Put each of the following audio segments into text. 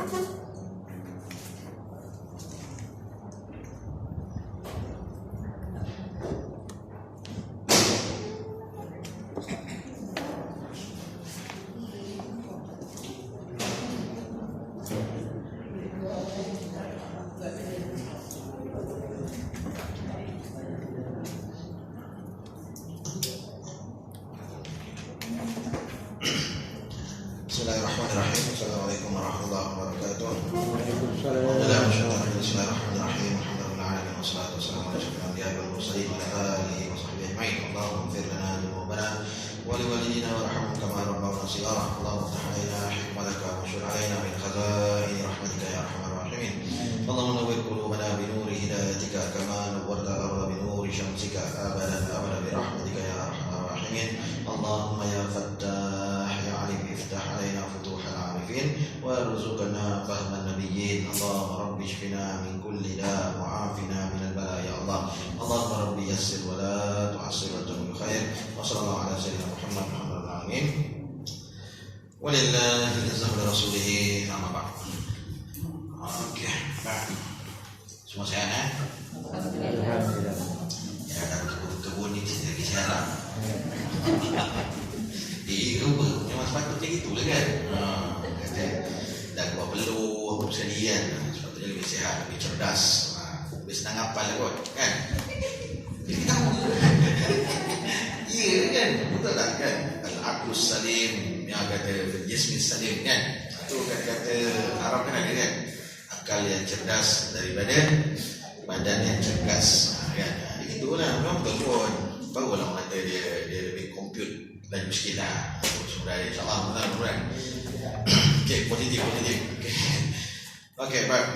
Bismillahirrahmanirrahim. Assalamualaikum warahmatullahi wabarakatuh. Waalaikumsalam. Bismillahirrahmanirrahim. Alhamdulillahirabbil wassalatu wassalamu ala asyrofil anbiya'i wal mursalin wa ala alihi wa sahbihi ajma'in. Allahumma ighfir lana dzunubana wa liwalidina warhamhum kama rabbawna shighara. Allahumma iftah 'alaina hikmataka wa anshur 'alaina min khaza'ini rahmatika ya arhamar rahimin. Allahumma nawwir qulubana bi nuri hidayatika kama nawwarta al-ardha bi nuri syamsika abadan abada bi rahmatika ya arhamar rahimin. Allahumma ya fattah ya alim iftah 'alaina futuhal 'arifin warzuqna fahman nabiyyin. Allahumma rabbi shfina min kulli da' wa 'afina min al-bala ya Allah. Allahumma rabbi yassir wa la tu'assir wa tamul khair. Wa sallallahu ala sayyidina Muhammad Muhammadul alamin. Walillahi izzatu wa rasulihi amma ba'd. Oke, baik. Semua sehat? Alhamdulillah. Ya, ada kebun ini lagi sehat. Iya, memang sepatutnya gitu lah kan. Kata dah gua perlu apa sekalian. Sepatutnya lebih sehat, lebih cerdas, lebih senang hafal lah kot, kan? Jadi tahu. Iya kan, betul tak kan? Al-aqlus salim, yang kata Yasmin Salim kan? Itu kata-kata Arab kan ada kan? Akal yang cerdas daripada badan yang cergas, kan? Jadi itulah, memang betul pun. Baru orang kata dia lebih compute dan muskilah. Sebenarnya insyaAllah benar-benar. Okay, positif. Okay, baik.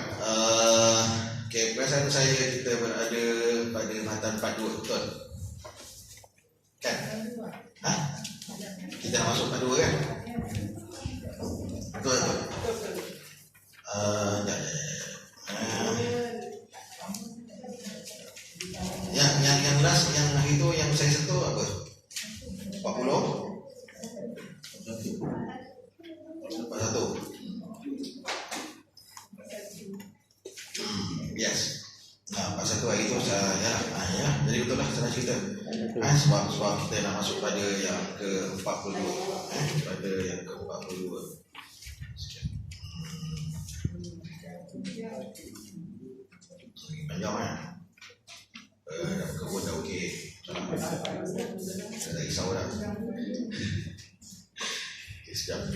Okay, perasaan saya kita berada pada matan 42, betul? Kan? Kita nak masuk 42 kan? Betul. Yang last, yang itu yang saya sentuh apa? 40? Lepas satu. Yes. Nah, pas satu hari itu saya ya. Jadi betul lah saya cerita. Sebab kita nak masuk pada yang ke-42. Pada yang ke-42. Panjang kan? Dah kebun dah okey. Tak risau dah. Okay, sekejap.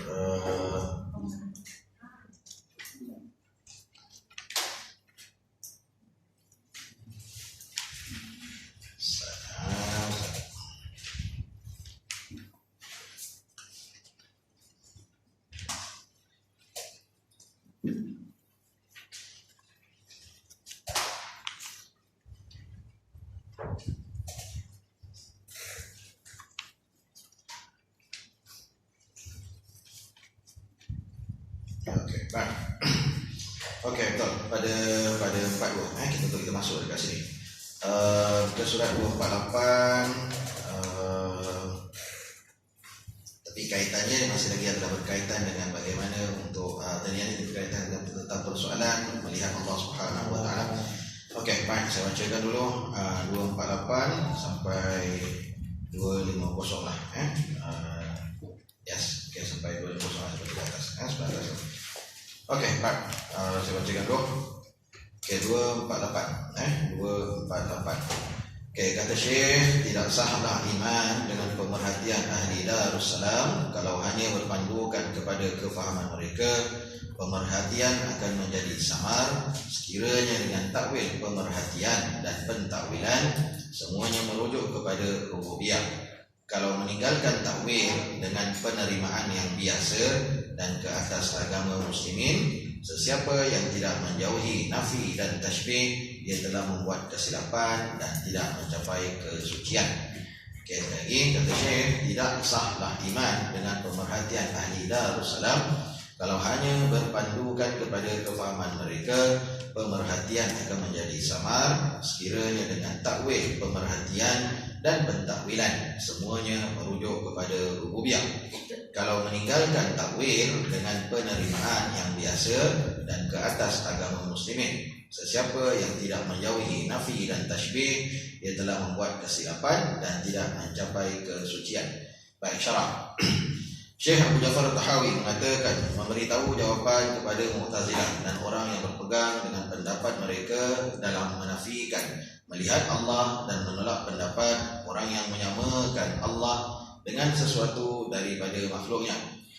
Baik. Okey, betul. Pada 42 kita masuk dekat sini. Kita surat 248 tapi kaitannya masih lagi adalah berkaitan dengan bagaimana untuk tadi ini berkaitan dengan tentang persoalan melihat Allah Subhanahu wa taala. Okey, baik, saya bacakan dulu 248 sampai 250 lah yes, okey sampai 250 seperti di atas sebelah atas. Okey, baik. Saya bacakan dulu. Okey, 248. 248. Okey, kata Syekh, tidak sahlah iman dengan pemerhatian ahli Darussalam kalau hanya berpandukan kepada kefahaman mereka. Pemerhatian akan menjadi samar sekiranya dengan takwil pemerhatian dan pentakwilan semuanya merujuk kepada rububiyah. Kalau meninggalkan takwil dengan penerimaan yang biasa dan ke atas agama muslimin, sesiapa yang tidak menjauhi nafi dan tashbih, dia telah membuat kesilapan dan tidak mencapai kesucian. Okey, lagi kata Syekh, tidak sahlah iman dengan pemerhatian ahli Darussalam Kalau hanya berpandukan kepada kefahaman mereka, pemerhatian akan menjadi samar. Sekiranya dengan takwil, pemerhatian dan pentakwilan semuanya merujuk kepada rububiyah. Kalau meninggalkan takwil dengan penerimaan yang biasa dan ke atas agama muslimin, sesiapa yang tidak menjauhi nafi dan tashbih, ia telah membuat kesilapan dan tidak mencapai kesucian. Baik, syarah. Syekh Abu Ja'far Tahawi mengatakan, memberitahu jawapan kepada Mu'tazilah dan orang yang berpegang dengan pendapat mereka dalam menafikan melihat Allah dan menolak pendapat orang yang menyamakan Allah dengan sesuatu daripada makhluknya.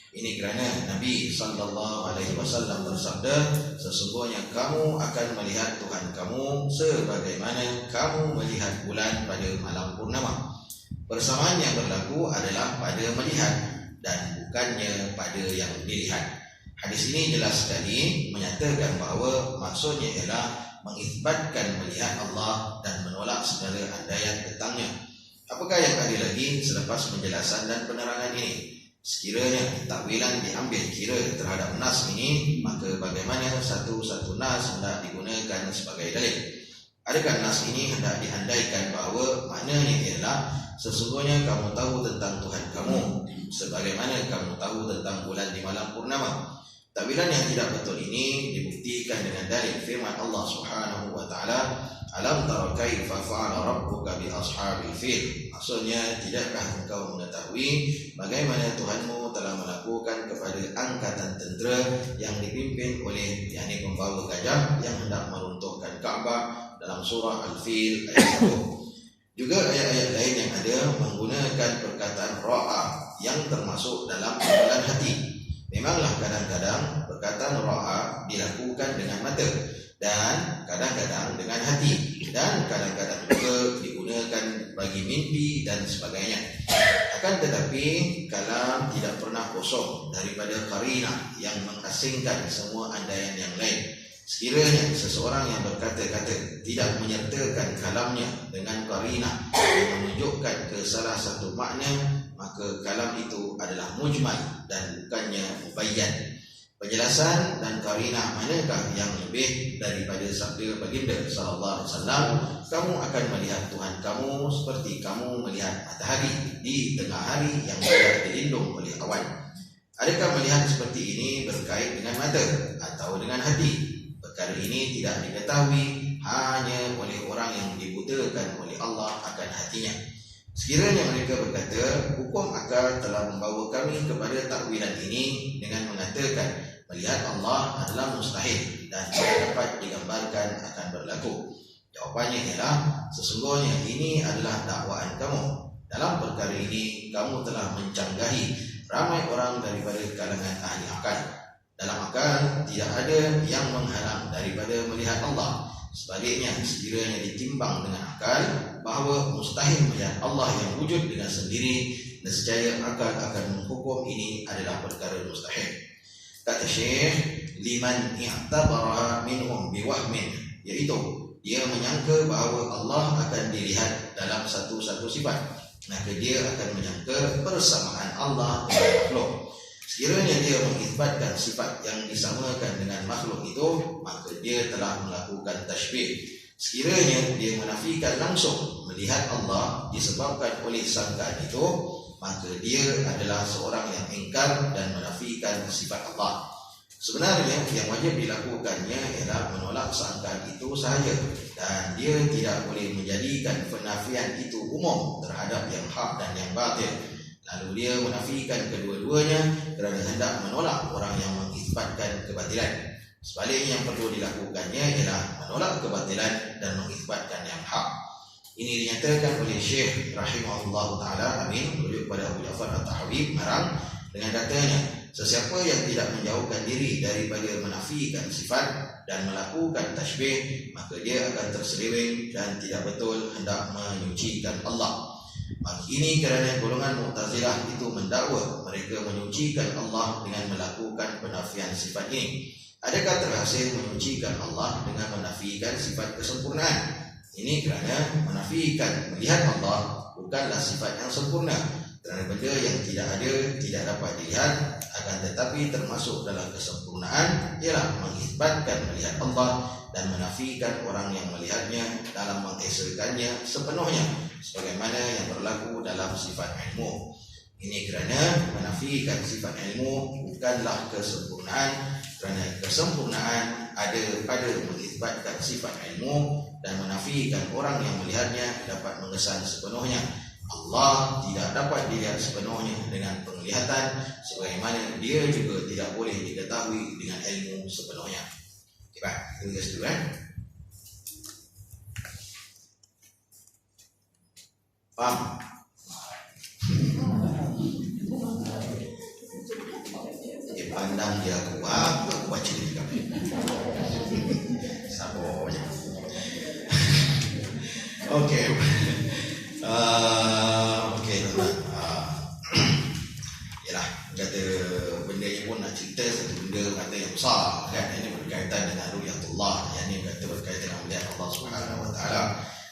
Ini kerana Nabi SAW bersabda, sesungguhnya kamu akan melihat Tuhan kamu sebagaimana kamu melihat bulan pada malam purnama. Persamaan yang berlaku adalah pada melihat dan bukannya pada yang dilihat. Hadis ini jelas sekali menyatakan bahawa maksudnya ialah mengisbatkan melihat Allah dan menolak segala andaian tentangnya. Apakah yang ada lagi selepas penjelasan dan penerangan ini? Sekiranya takwilan diambil kira terhadap nas ini, maka bagaimana satu-satu nas hendak digunakan sebagai dalil? Adakah nas ini hendak diandaikan bahawa maknanya ialah sesungguhnya kamu tahu tentang Tuhan kamu sebagaimana kamu tahu tentang bulan di malam purnama? Takwilan yang tidak betul ini dibuktikan dengan dalil firman Allah Subhanahu wa taala, alam tara kaifa fa'ala rabbuka bi ashabil fil. Maksudnya, tidakkah engkau mengetahui bagaimana Tuhanmu telah melakukan kepada angkatan tentera yang dipimpin oleh yakni pembawa gajah yang hendak meruntuhkan Kaabah, dalam surah Al-Fil ayat 1. Juga ayat-ayat lain yang ada menggunakan perkataan ra'a yang termasuk dalam amalan hati. Memanglah kadang-kadang perkataan ra'a dilakukan dengan mata dan kadang-kadang dengan hati, dan kadang-kadang juga digunakan bagi mimpi dan sebagainya. Akan tetapi kalam tidak pernah kosong daripada qarinah yang mengasingkan semua andaian yang lain. Sekiranya seseorang yang berkata-kata tidak menyertakan kalamnya dengan qarinah yang menunjukkan ke salah satu makna, maka kalam itu adalah mujmal dan bukannya mubayyan. Penjelasan dan qarinah manakah yang lebih daripada sabda baginda sallallahu alaihi wasallam, kamu akan melihat Tuhan kamu seperti kamu melihat matahari di tengah hari yang tidak dilindung oleh awan. Adakah melihat seperti ini berkait dengan mata atau dengan hati? Perkara ini tidak diketahui hanya oleh orang yang dibutakan oleh Allah akan hatinya. Sekiranya mereka berkata, hukum akal telah membawa kami kepada takwilan ini dengan mengatakan melihat Allah adalah mustahil dan tidak dapat digambarkan akan berlaku. Jawapannya ialah, sesungguhnya ini adalah dakwaan kamu. Dalam perkara ini, kamu telah mencanggahi ramai orang daripada kalangan ahli akal. Dalam akal tidak ada yang menghalang daripada melihat Allah. Sebaliknya, sekiranya ditimbang dengan akal bahawa mustahil melihat Allah yang wujud dengan sendiri, nescaya akal akan menghukum ini adalah perkara mustahil. Kata Syekh, liman i'tabara minhum biwahmin, iaitu dia menyangka bahawa Allah akan dilihat dalam satu-satu sifat, maka dia akan menyangka persamaan Allah dengan makhluk. Sekiranya dia mengisbatkan sifat yang disamakan dengan makhluk itu, maka dia telah melakukan tashbih. Sekiranya dia menafikan langsung melihat Allah disebabkan oleh sangkaan itu, maka dia adalah seorang yang ingkar dan menafikan sifat Allah. Sebenarnya yang wajib dilakukannya ialah menolak sangkaan itu sahaja, dan dia tidak boleh menjadikan penafian itu umum terhadap yang hak dan yang batil. Lalu dia menafikan kedua-duanya kerana hendak menolak orang yang mengisbatkan kebatilan. Sebaliknya yang perlu dilakukannya ialah menolak kebatilan dan mengisbatkan yang hak. Ini dinyatakan oleh Syekh rahimahullah ta'ala, amin, merujuk pada Abu Ja'far At-Tahawi Marang dengan katanya, sesiapa yang tidak menjauhkan diri daripada menafikan sifat dan melakukan tashbih, maka dia akan terseleweng dan tidak betul hendak menyucikan Allah. Ini kerana golongan Mu'tazilah itu mendakwa mereka menyucikan Allah dengan melakukan penafian sifat ini. Adakah terhasil menyucikan Allah dengan menafikan sifat kesempurnaan? Ini kerana menafikan melihat Allah bukanlah sifat yang sempurna. kerana benda yang tidak ada tidak dapat dilihat, akan tetapi termasuk dalam kesempurnaan ialah mengisbatkan melihat Allah dan menafikan orang yang melihatnya dalam mengesakannya sepenuhnya sebagaimana yang berlaku dalam sifat ilmu. Ini kerana menafikan sifat ilmu bukanlah kesempurnaan, kerana kesempurnaan ada pada mengisbatkan sifat ilmu dan menafikan orang yang melihatnya dapat mengesan sepenuhnya. Allah tidak dapat dilihat sepenuhnya dengan penglihatan, sebagaimana dia juga tidak boleh diketahui dengan ilmu sepenuhnya. Okay, baik, kita tulis dulu Faham? Pandang dia kuat, aku baca dia juga. Sabarnya. Okey. Okey, tuan-tuan. Yalah, kata benda ni pun nak cerita satu benda kata yang besar kan. Ini berkaitan dengan ru'yatullah. Yang ni kata berkaitan dengan melihat Allah Subhanahu Wa Taala.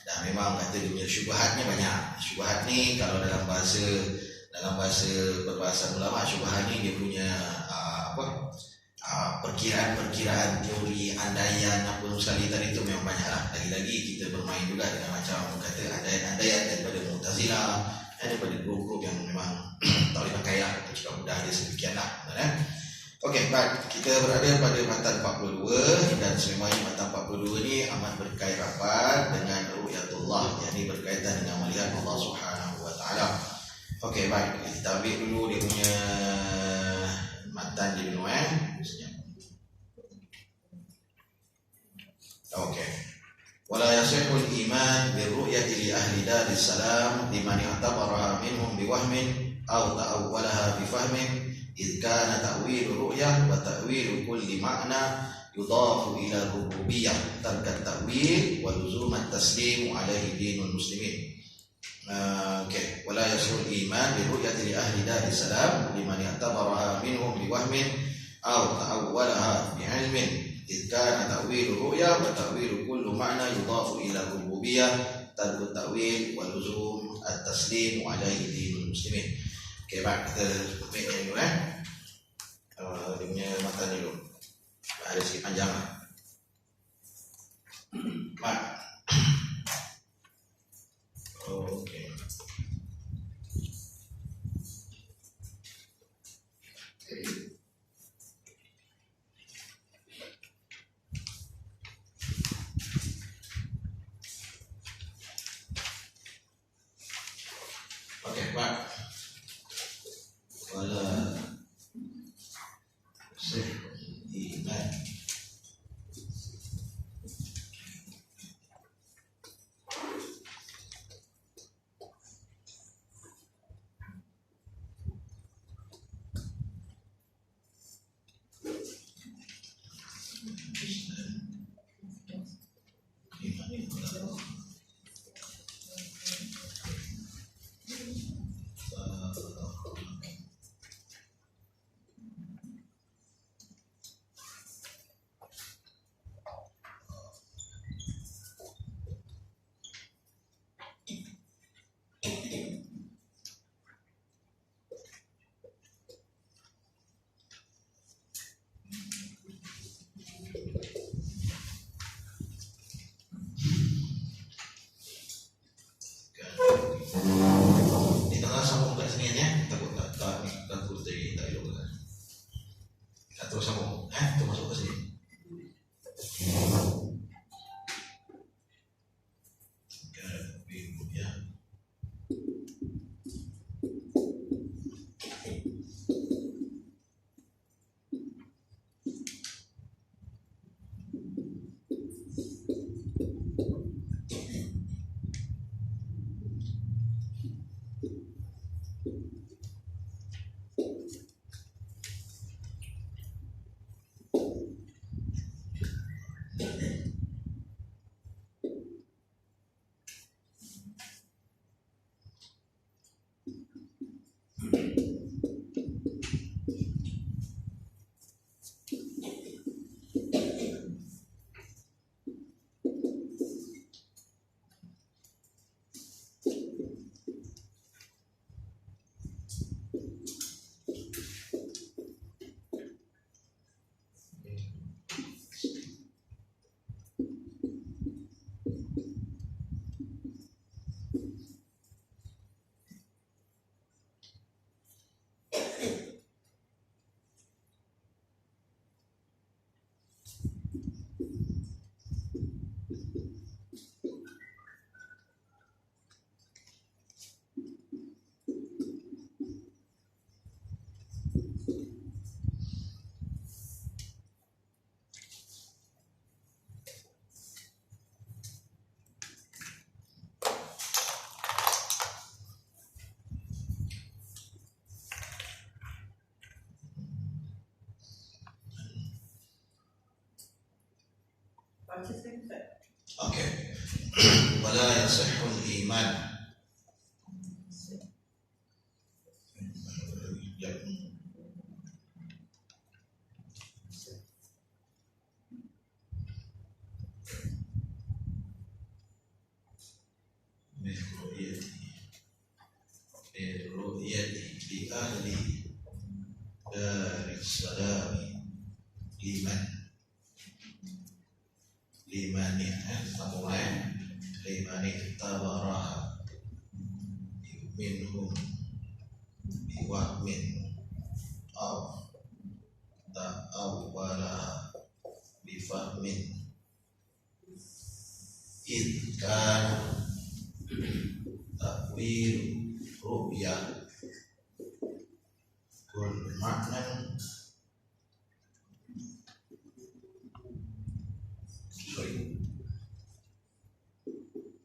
Dan memang kata dia punya syubhatnya banyak. Syubhat ni kalau dalam bahasa perbahasan ulama, syubhat ni dia punya perkiraan, teori, andaian apa sekali tadi itu memang banyak lah. Lagi-lagi kita bermain juga dengan macam kata andaian daripada Mu'tazilah, daripada grup-grup yang memang tak boleh pakai lah, kita cakap mudah dia sedemikian lah. Okey, baik, kita berada pada matan 42 dan sememangnya matan 42 ni amat berkait rapat dengan ru'yatullah, yang ini berkaitan dengan melihat Allah Subhanahu Wa Taala. Okey, baik, kita ambil dulu dia punya matan di dulu Okey. Wala yasihul iman birru'yati li ahli daris salam liman i'tabaraha minhum biwahmin aw ta'awwalaha bifahmin idh kana ta'wilu ru'yah wa ta'wilu kulli ma'na yudafu ila rububiyyah tarkat ta'wil wa luzum at-taslim alaihi dinul muslimin. Okey, wala yasihul iman birru'yati li ahli daris salam liman i'tabaraha minhum biwahmin aw ta'awwalaha bi'ilmin إذ كان تأويل الرؤيا وتأويل كل معنى يضاف إلى الربوبية ترك التأويل ولزوم التسليم عليه دين المسلمين. Okey, baik, kita ambil dulu dia punya matan dulu. Ada sikit panjang lah. Baik. Okey. Okey, baik. Wala iman Okey. Wala yasihul iman. Ya. Ru'yati li ahli daris salami liman tabaraha minhum biwahmin aw ta'awwala bifahmin idkan takwil ru'yah kul maknan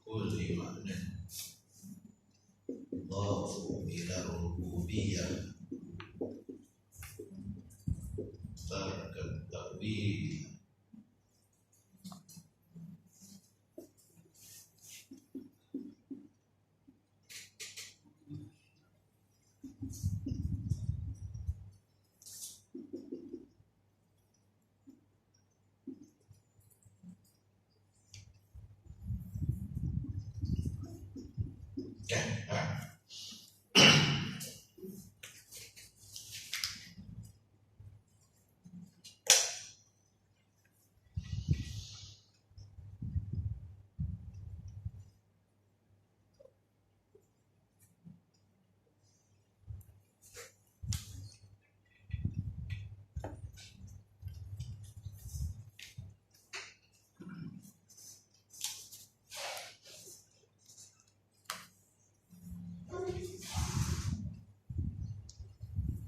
kulli maknan dhafu ila rububiyyah tarkat ta'wil.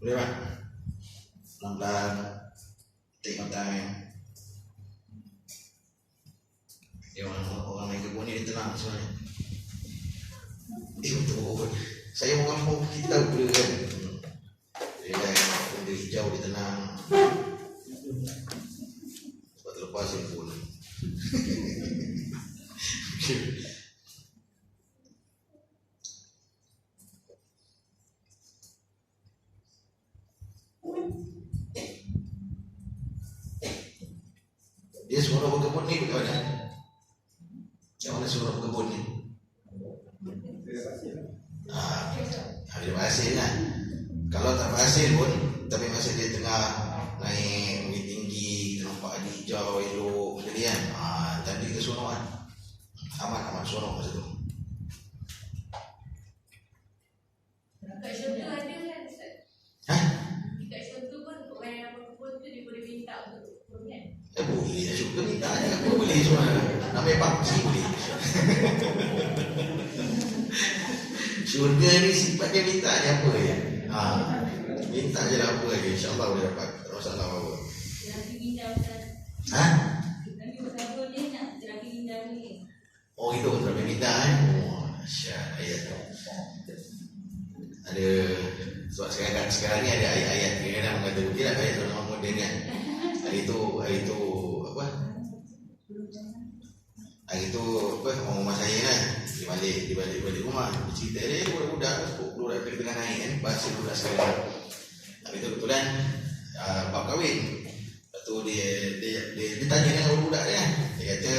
Boleh Pak? Pelan-pelan take your time. Ya, orang main kebun ni dia tenang sebenarnya. Betul. Saya orang mau kita boleh kan. Dia dah benda hijau dia tenang. Sebab terlepas yang pun. Dia suruh berkebun ni bagaimana? Yang mana suruh berkebun ni? Ada pasir lah. Kalau tak pasir pun, tapi masa dia tengah naik lebih tinggi, kita nampak ada hijau, elok, jadi kan? Tadi kita suruh kan? Amat suruh masa tu. Kat syurga ada kan Ustaz? Kat syurga pun orang yang berkebun tu dia boleh minta untuk berkebun kan? Boleh juga minta je. Boleh semua. Namanya PUBG boleh. Syurga ni sifat dia minta je apa je. Minta je lah apa je. InsyaAllah boleh dapat. Tak ada masalah apa-apa. Terapi ginjal Ustaz. Tapi bersama dia nak terapi ginjal ni. Oh itu terapi minta Syah ayat tu. Ada sebab sekarang ni ada ayat-ayat kadang-kadang mengata tidak ayat orang moden kan. Hari itu apa? Hari itu apa? Orang rumah saya kan di balik rumah cerita dia budak tengah naik kan bahasa budak sekarang. Hari itu kebetulan bab kahwin. Lepas tu dia tanya dengan budak dia kan. Dia kata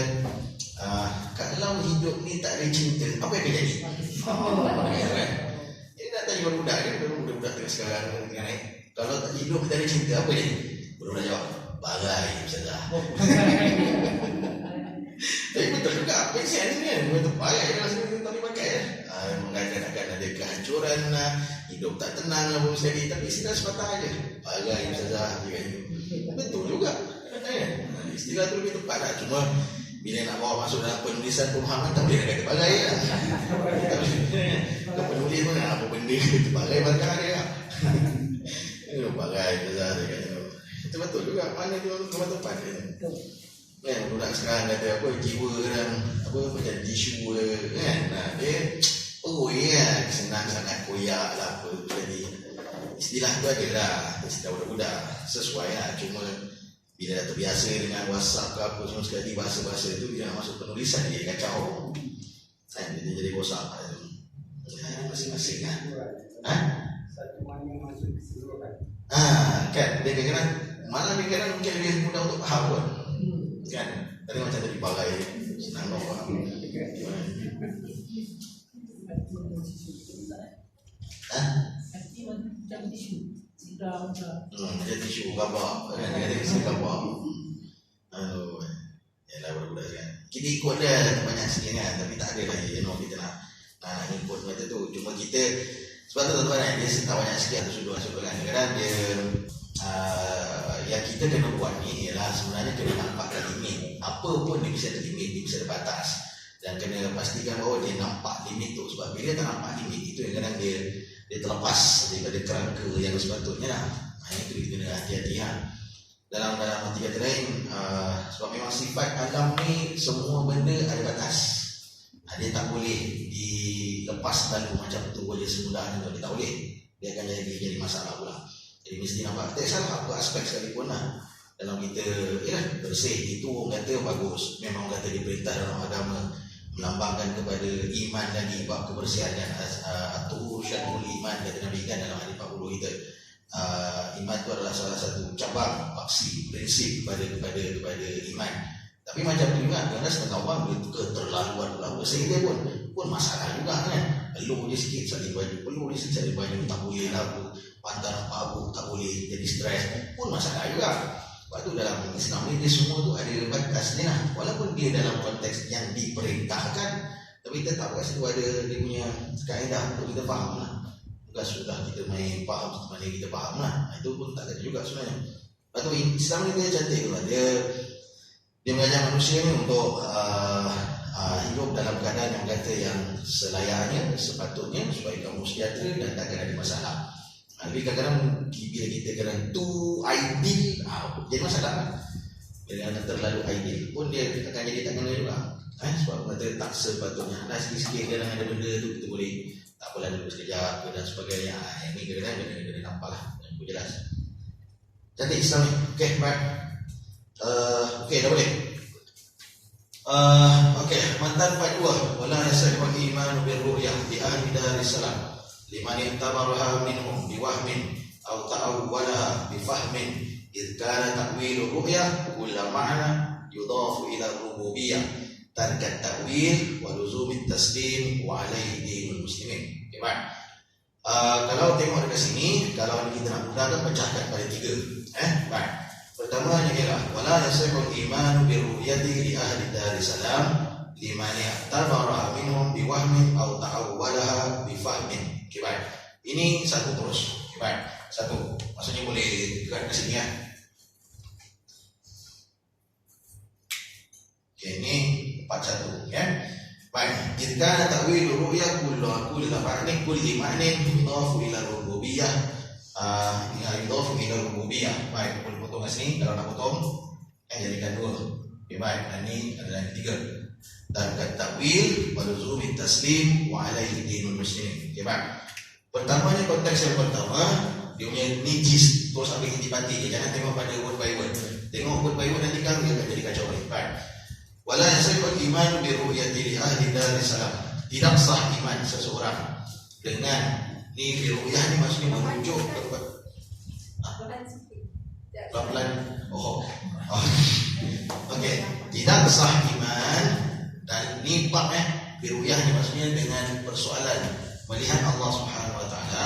kalau hidup ni tak ada cinta, apa yang akan jadi? Kan? Dia nak tanya budak dia, budak tengah sekarang tengah naik. Kalau tak hidup tak ada cinta, apa jadi? Budak jawab, bagai Ustazah. Tapi betul juga, make sense ni kan? Betul bagai kalau sebenarnya tak dipakai kan? Mengatakan akan ada kehancuran, hidup tak tenang lah sekali. Tapi istilah sepatah aja, bagai Ustazah. Betul juga. Istilah tu lebih tepat lah. Cuma bila nak bawa masuk dalam penulisan pemahaman tak boleh nak kata bagai lah. Kalau penulis pun apa benda itu bagai bagai dia lah. Bagai Ustazah dia kata. Itu betul juga, mana tu tempat-tempat dia. Kan budak sekarang kata apa jiwa dan apa macam tisu kan. Dia kan senang sangat koyak lah apa. Jadi istilah tu ada lah, istilah budak-budak sesuai lah. Cuma Bila dah terbiasa dengan WhatsApp ke apa semua sekali, bahasa-bahasa itu bila nak masuk penulisan dia kacau. Dia jadi rosak. Masing-masing kan. Satu mana masuk keseluruhan. Kan dia kadang-kadang malah dia kadang mungkin lebih mudah untuk faham pun. Kan. Tadi macam tadi pakai senang nak faham. Macam tisu. Macam tisu gambar kan, dia kata tisu gambar. Yalah budak-budak kan. Kita ikut dia banyak sikit kan, tapi tak ada lah kita nak ikut macam tu. Cuma kita sebab tu tuan-tuan kan, dia tak banyak sikit atau sudut-sudut kan. Kadang dia yang kita kena buat ni ialah sebenarnya kena nampakkan limit. Apa pun dia bisa ada limit, dia bisa ada batas. Dan kena pastikan bahawa dia nampak limit tu. Sebab bila tak nampak limit, itu yang kadang dia terlepas daripada kerangka yang sepatutnya lah. Itu kita kena hati-hati lah. Dalam arti kata lain, sebab memang sifat alam ni semua benda ada batas. Dia tak boleh dilepas lalu macam tu boleh semudahnya tu. Dia tak boleh. Dia akan jadi masalah pula. Jadi mesti nampak. Tak salah apa aspek sekalipun lah. Dalam kita bersih itu orang kata bagus. Memang orang kata diperintah dalam agama melambangkan kepada iman lagi bab kebersihan kan. Atuhu syadul iman kata Nabi kan dalam hadis 40 kita. Iman itu adalah salah satu cabang paksi prinsip kepada iman. Tapi macam tu juga kerana setengah orang keterlaluan pula bersih dia pun masalah juga kan. Peluh dia sikit salin baju, peluh dia sikit salin baju, tak boleh lagu, pantai nampak abu, tak boleh jadi stres pun masalah juga. Sebab tu dalam Islam ni dia semua tu ada batasnya lah. Walaupun dia dalam konteks yang diperintahkan, tapi tetap kat situ ada dia punya kaedah untuk kita faham lah. Bukan sudah kita main faham mana kita faham lah. Itu pun tak ada juga sebenarnya. Sebab tu Islam ni dia cantik tu lah. Dia mengajar manusia ni untuk hidup dalam keadaan yang kata yang selayaknya, sepatutnya supaya kamu sejahtera dan takkan ada masalah. Tapi kadang-kadang bila kita kadang too ideal, jadi masalah. Bila anda terlalu ideal pun dia akan jadi tak kena juga. Sebab kata tak sepatutnya. Dah sikit-sikit kadang ada benda tu kita boleh tak apalah dulu sekejap dan sebagainya. Ini kadang-kadang kena nampak lah. Aku jelas. Cantik Islam ni. Okay, baik. Okay, dah boleh. Okay, mantan part 2. Wala yasahul iman bil ru'yah di ahli Darussalam. Liman intabaraha minhum biwahmin aw ta'awwalaha bifahmin idh kana ta'wil ru'yah kulla ma'na yudafu ila rububiyyah tarkat ta'wil wa luzum at-taslim wa alaihi dinul muslimin. Okay, baik. Kalau tengok dekat sini, kalau kita nak mudahkan pecahkan pada 3. Baik. Pertamanya ialah wala yasihul imanu bi ru'yati li ahli Darussalam liman i'tabara minhum biwahmin aw ta'awwalaha bifahmin. Okay, baik. Ini satu terus. Okay, baik. Satu. Maksudnya boleh dekat ke sini ya. Okay, ini part 1 ya. Baik. Jika ta'wil ru'ya kullu ma'nin kulli ma'nin yudafu ila rububiyyah. Yudafu ila rububiyyah. Baik, boleh potong kat sini kalau nak potong. Jadikan 2. Okay, baik. Ini adalah yang 3. Dan ta'wil wa luzum at-taslim wa alaihi dinul muslimin. Okay, baik. Pertamanya konteks yang pertama dia punya nijis terus ambil intipati je. Jangan tengok pada word by word. Tengok word by word nanti kan dia akan jadi kacau balik. Baik. Wala yasihul iman bi ru'yati li ahli Darussalam. Tidak sah iman seseorang dengan ni bi ru'yah ni maksudnya merujuk kepada pelan-pelan. Okey. Tidak sah iman dan ni bab bi ru'yah ni maksudnya dengan persoalan melihat Allah Subhanahu wa taala.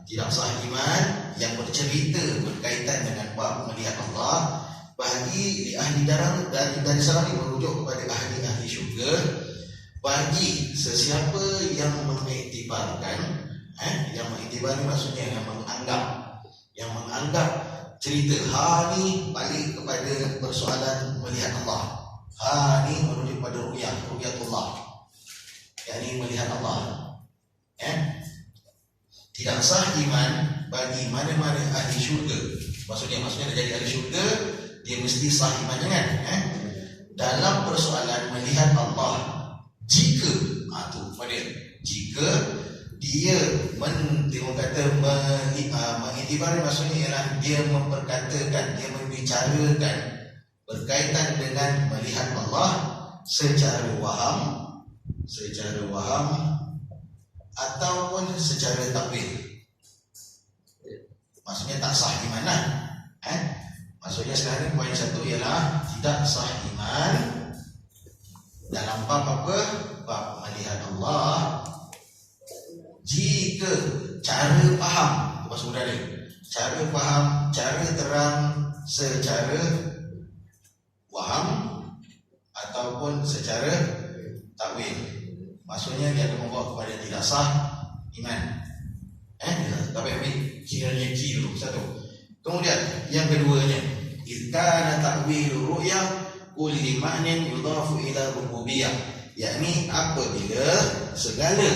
Tidak sah iman yang bercerita berkaitan dengan bab melihat Allah bagi ahli Darussalam ini merujuk kepada ahli syurga. Bagi sesiapa yang mengiktibarkan, yang mengiktibar ni maksudnya yang menganggap cerita ni balik kepada persoalan melihat Allah. Ni merujuk pada ru'yatullah, yakni melihat Allah. Tidak sah iman bagi mana-mana ahli syurga. Maksudnya nak jadi ahli syurga, dia mesti sah imannya kan? Dalam persoalan melihat Allah, jika jika dia mengiktibar maksudnya ialah dia memperkatakan, dia membicarakan berkaitan dengan melihat Allah secara waham ataupun secara takwil. Maksudnya tak sah imanan. Maksudnya sekarang poin satu ialah tidak sah iman dalam bab apa? Bab melihat Allah jika cara faham, maksud mudah dia, cara faham, cara terang secara waham ataupun secara takwil. Maksudnya dia akan membawa kepada tidak sah iman. Tapi ambil kiranya dulu satu. Kemudian yang keduanya, kana ta'wil ru'ya kulli ma'nin yudhafu ila rububiyah, yakni apabila segala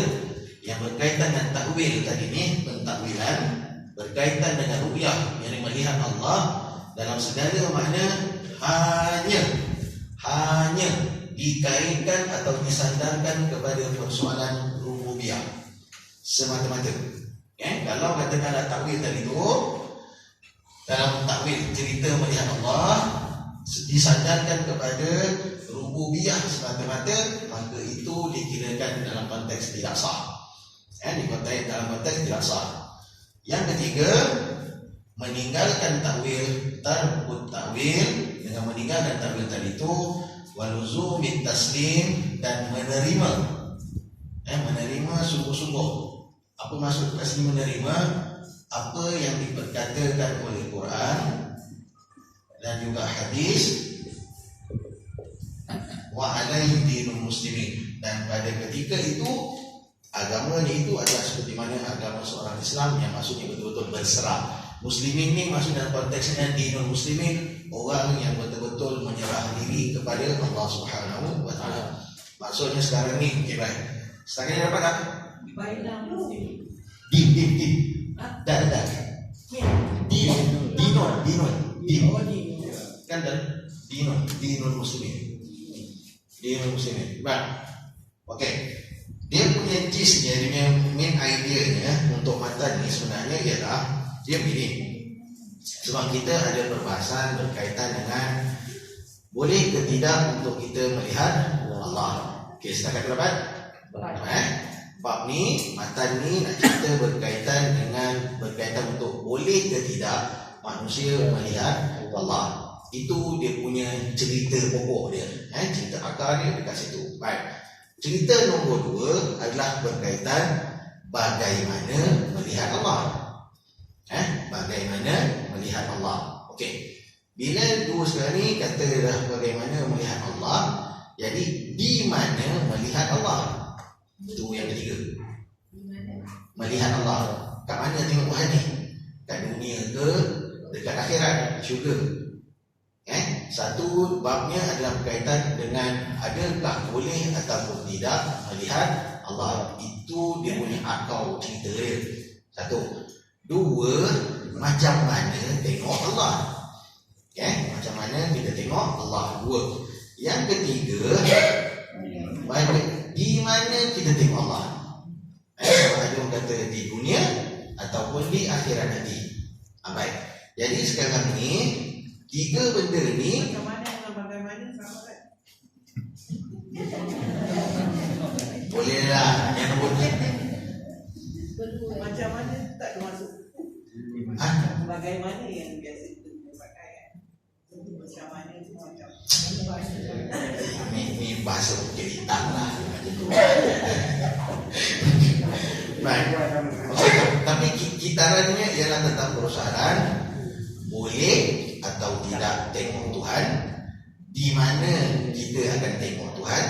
yang berkaitan dengan takwil tadi ni, pentakwilan berkaitan dengan ru'yah, yang melihat Allah dalam segala makna hanya dikaitkan atau disandarkan kepada persoalan rububiyah semata-mata. Kalau katakanlah takwil tadi tu, dalam takwil cerita melihat Allah disandarkan kepada rububiyah semata-mata, maka itu dikirakan dalam konteks tidak sah. Dalam konteks tidak sah. Yang ketiga, meninggalkan takwil, tarbut takwil, dengan meninggalkan takwil tadi itu waluzumit taslim, dan menerima sungguh-sungguh. Apa maksud taslim? Menerima apa yang diperkatakan oleh Quran dan juga hadis, wa alaihi dinul muslimin, dan pada ketika itu agamanya itu adalah seperti mana agama seorang Islam, yang maksudnya betul-betul berserah. Muslimin ni maksud dalam konteksnya dinul muslimin, orang yang betul-betul menyerah diri kepada Allah Subhanahu wa taala. Maksudnya sekarang ni, okey baik. Sekarang ni dapat tak? Baiklah muslim. Dah. Dinul. Kan dan dinul muslimin. Dinul muslimin. Baik. Okey. Dia punya gist dia punya main idea untuk matan ni sebenarnya ialah dia begini. Sebab kita ada perbahasan berkaitan dengan boleh ke tidak untuk kita melihat Allah. Okey, setakat dapat? Bab ni, matan ni nak cerita berkaitan untuk boleh ke tidak manusia melihat Allah. Itu dia punya cerita pokok dia. Cerita akar dia dekat situ. Baik. Cerita nombor 2 adalah berkaitan bagaimana melihat Allah. Bagaimana melihat Allah. Okey. Bila dua sekarang ni kata dah bagaimana melihat Allah, jadi di mana melihat Allah? Itu yang ketiga. Melihat Allah. Kat mana tengok Tuhan ni? Kat dunia ke? Dekat akhirat? Syurga? Satu babnya adalah berkaitan dengan adakah boleh ataupun tidak melihat Allah. Itu dia punya akal cerita dia. Satu. Dua, macam mana tengok Allah. Macam mana kita tengok Allah. Dua. Yang ketiga, di mana kita tengok Allah. Ada orang kata di dunia ataupun di akhirat nanti. Baik. Jadi sekarang ni tiga benda ni Macam mana dengan bagaimana sama kan? bolehlah yang nombor ni. Macam mana tak termasuk. Bagaimana yang biasa kita pakai kan? Macam mana tu macam Ni bahasa cerita lah. Baik. Tapi kitarannya ialah tentang persoalan boleh atau tidak tengok Tuhan, di mana kita akan tengok Tuhan,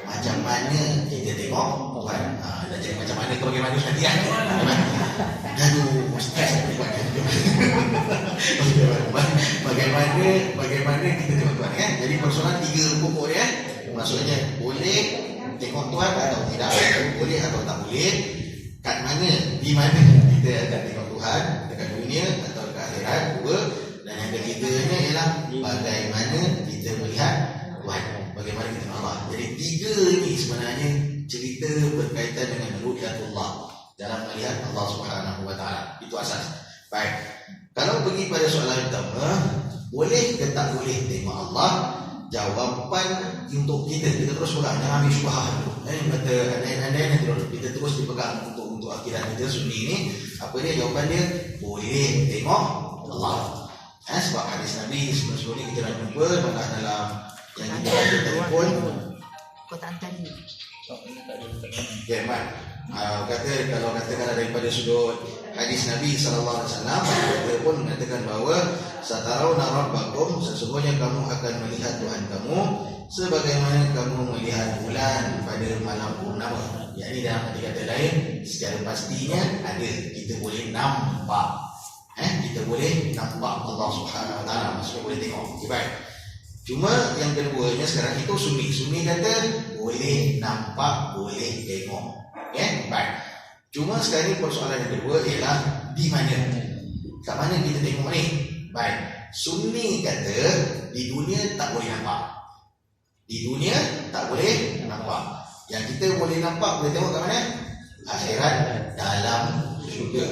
macam mana kita tengok Tuhan. Dah jadi macam mana ke bagaimana nanti kan? Aduh, stres aku buat. Bagaimana kita tengok Tuhan kan? Jadi persoalan tiga pokok dia. Maksudnya boleh tengok Tuhan atau tidak, boleh atau tak boleh, kat mana, di mana kita akan tengok Tuhan, dekat dunia atau dekat akhirat. Dua. Dan yang ketiganya ialah bagaimana kita melihat Tuhan, bagaimana kita tengok Allah. Jadi tiga ni sebenarnya cerita berkaitan dengan ru'yatullah. melihat Allah Subhanahu wa taala. Itu asas. Baik. Kalau pergi pada soalan pertama, boleh ke tak boleh tengok Allah? Jawapan untuk kita terus pegang, jangan ambil syubhah dulu. Kata andai nanti kita terus dipegang untuk akidah kita sunni ni. Apa dia jawapan dia? Boleh tengok Allah. Sebab hadis Nabi sebelum ni kita dah jumpa, maka dalam yang kita ada telefon kotaan tadi. Okay, Mat. Kalau katakan daripada sudut hadis Nabi SAW, kita pun mengatakan bahawa satarawna rabbakum, sesungguhnya kamu akan melihat Tuhan kamu sebagaimana kamu melihat bulan pada malam purnama. Yang ini dalam kata lain, secara pastinya ada, kita boleh nampak. Kita boleh nampak Allah Subhanahu wa taala, maksudnya boleh tengok. Okay, baik. Cuma yang keduanya sekarang itu Sunni kata boleh nampak, boleh tengok. Okay, baik. Cuma sekarang ni persoalan yang kedua ialah di mana? Kat mana kita tengok ni? Baik. Sunni kata di dunia tak boleh nampak. Di dunia tak boleh nampak. Yang kita boleh nampak, boleh tengok kat mana? Akhirat, dalam syurga.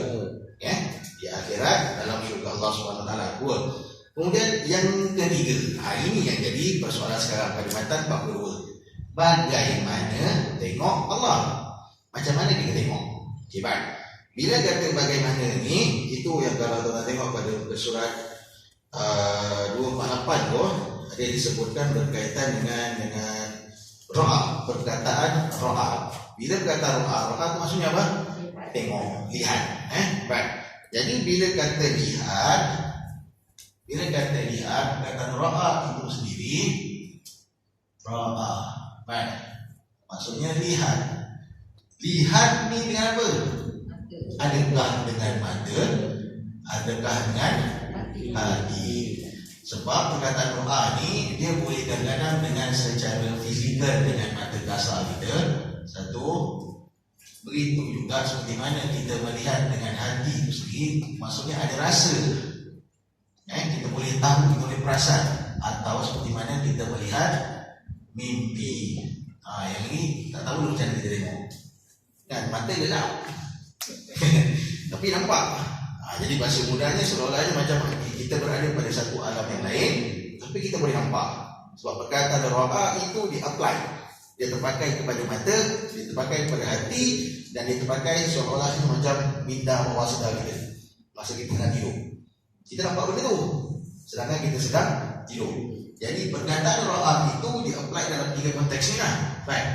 Okay? Di akhirat, dalam syurga Allah SWT. Kemudian yang ketiga, ini yang jadi persoalan sekarang pada matan 42. Bagaimana tengok Allah? Macam mana kita tengok? Okay, baik. Bila kata bagaimana ni, itu yang kalau tuan tengok pada surat 248 tu, ada disebutkan berkaitan dengan ro'a, perkataan ro'a. Bila berkata ro'a tu maksudnya apa? Tengok, lihat. Baik. Jadi bila kata lihat, perkataan ro'a itu sendiri ro'a. Baik. Maksudnya lihat. Lihat ni dengan apa? Adakah dengan mata? Adakah dengan hati? Sebab perkataan ro'a ni dia boleh kadang-kadang dengan secara fizikal dengan mata kasar kita. Satu. Begitu juga seperti mana kita melihat dengan hati itu sendiri, maksudnya ada rasa. Kita boleh tahu, kita boleh perasan. Atau seperti mana kita melihat mimpi. Yang ini tak tahu dulu macam kita tengok. Kan mata gelap. Tapi nampak. Jadi bahasa mudahnya seolah-olahnya macam kita berada pada satu alam yang lain, tapi kita boleh nampak. Sebab perkataan ro'a itu di-apply. Dia terpakai kepada mata, dia terpakai kepada hati, dan dia terpakai seolah-olahnya macam minda bawah sedar kita. Masa kita tengah tidur, kita nampak benda tu, sedangkan kita sedang tidur. Jadi perkataan ro'a itu di-apply dalam 3 konteks ni lah. Baik.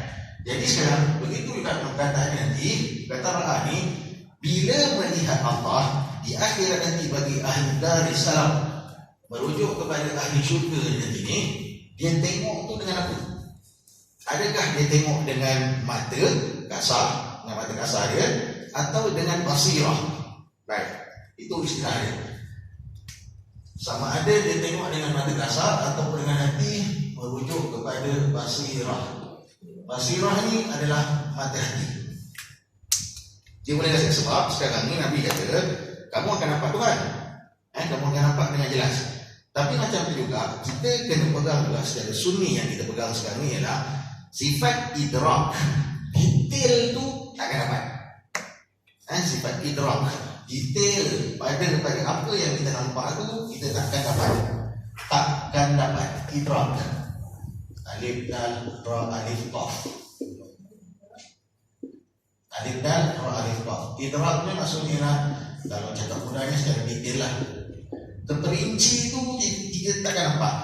Jadi sekarang begitu juga perkataan nanti, perkataan ro'a ni bila melihat Allah di akhirat nanti bagi ahli daris salam, merujuk kepada ahli syurga nanti ni, dia tengok tu dengan apa? Adakah dia tengok dengan mata kasar, dengan mata kasar dia, atau dengan basirah? Baik, itu istilah dia. Sama ada dia tengok dengan mata kasar atau dengan hati, merujuk kepada basirah. Basirah ni adalah mata hati. Dia boleh rasa sebab sekarang ni Nabi kata kamu akan nampak Tuhan. Kamu akan nampak dengan jelas. Tapi macam tu juga kita kena pegang juga secara sunni yang kita pegang sekarang ni ialah sifat idrak. Detail tu takkan dapat. Sifat idrak, detail pada apa yang kita nampak tu kita takkan dapat idrak. Alif dal ra alif qaf. Alif dal ra alif qaf. Idrak ni maksudnya lah, kalau cakap mudahnya secara detail lah, terperinci tu kita takkan nampak.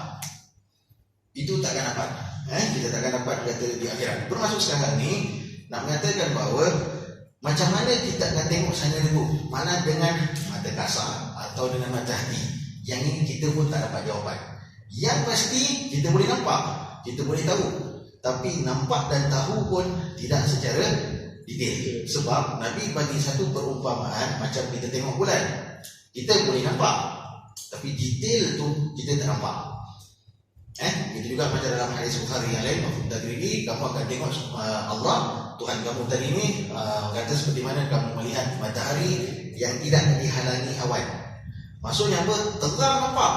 Itu takkan dapat. Kita takkan dapat kata di akhirat. Termasuk sekarang ni nak mengatakan bahawa macam mana kita akan tengok sana dulu, mana dengan mata kasar atau dengan mata hati. Yang ini kita pun tak dapat jawapan. Yang pasti kita boleh nampak, kita boleh tahu. Tapi nampak dan tahu pun tidak secara detail. Sebab Nabi bagi satu perumpamaan macam kita tengok bulan. Kita boleh nampak, tapi detail tu kita tak nampak. Itu juga macam dalam hadis Bukhari yang lain, Tadrigi, kamu akan tengok Allah Tuhan kamu tadi ni, kata seperti mana kamu melihat matahari yang tidak dihalangi awan. Maksudnya apa? Terang nampak,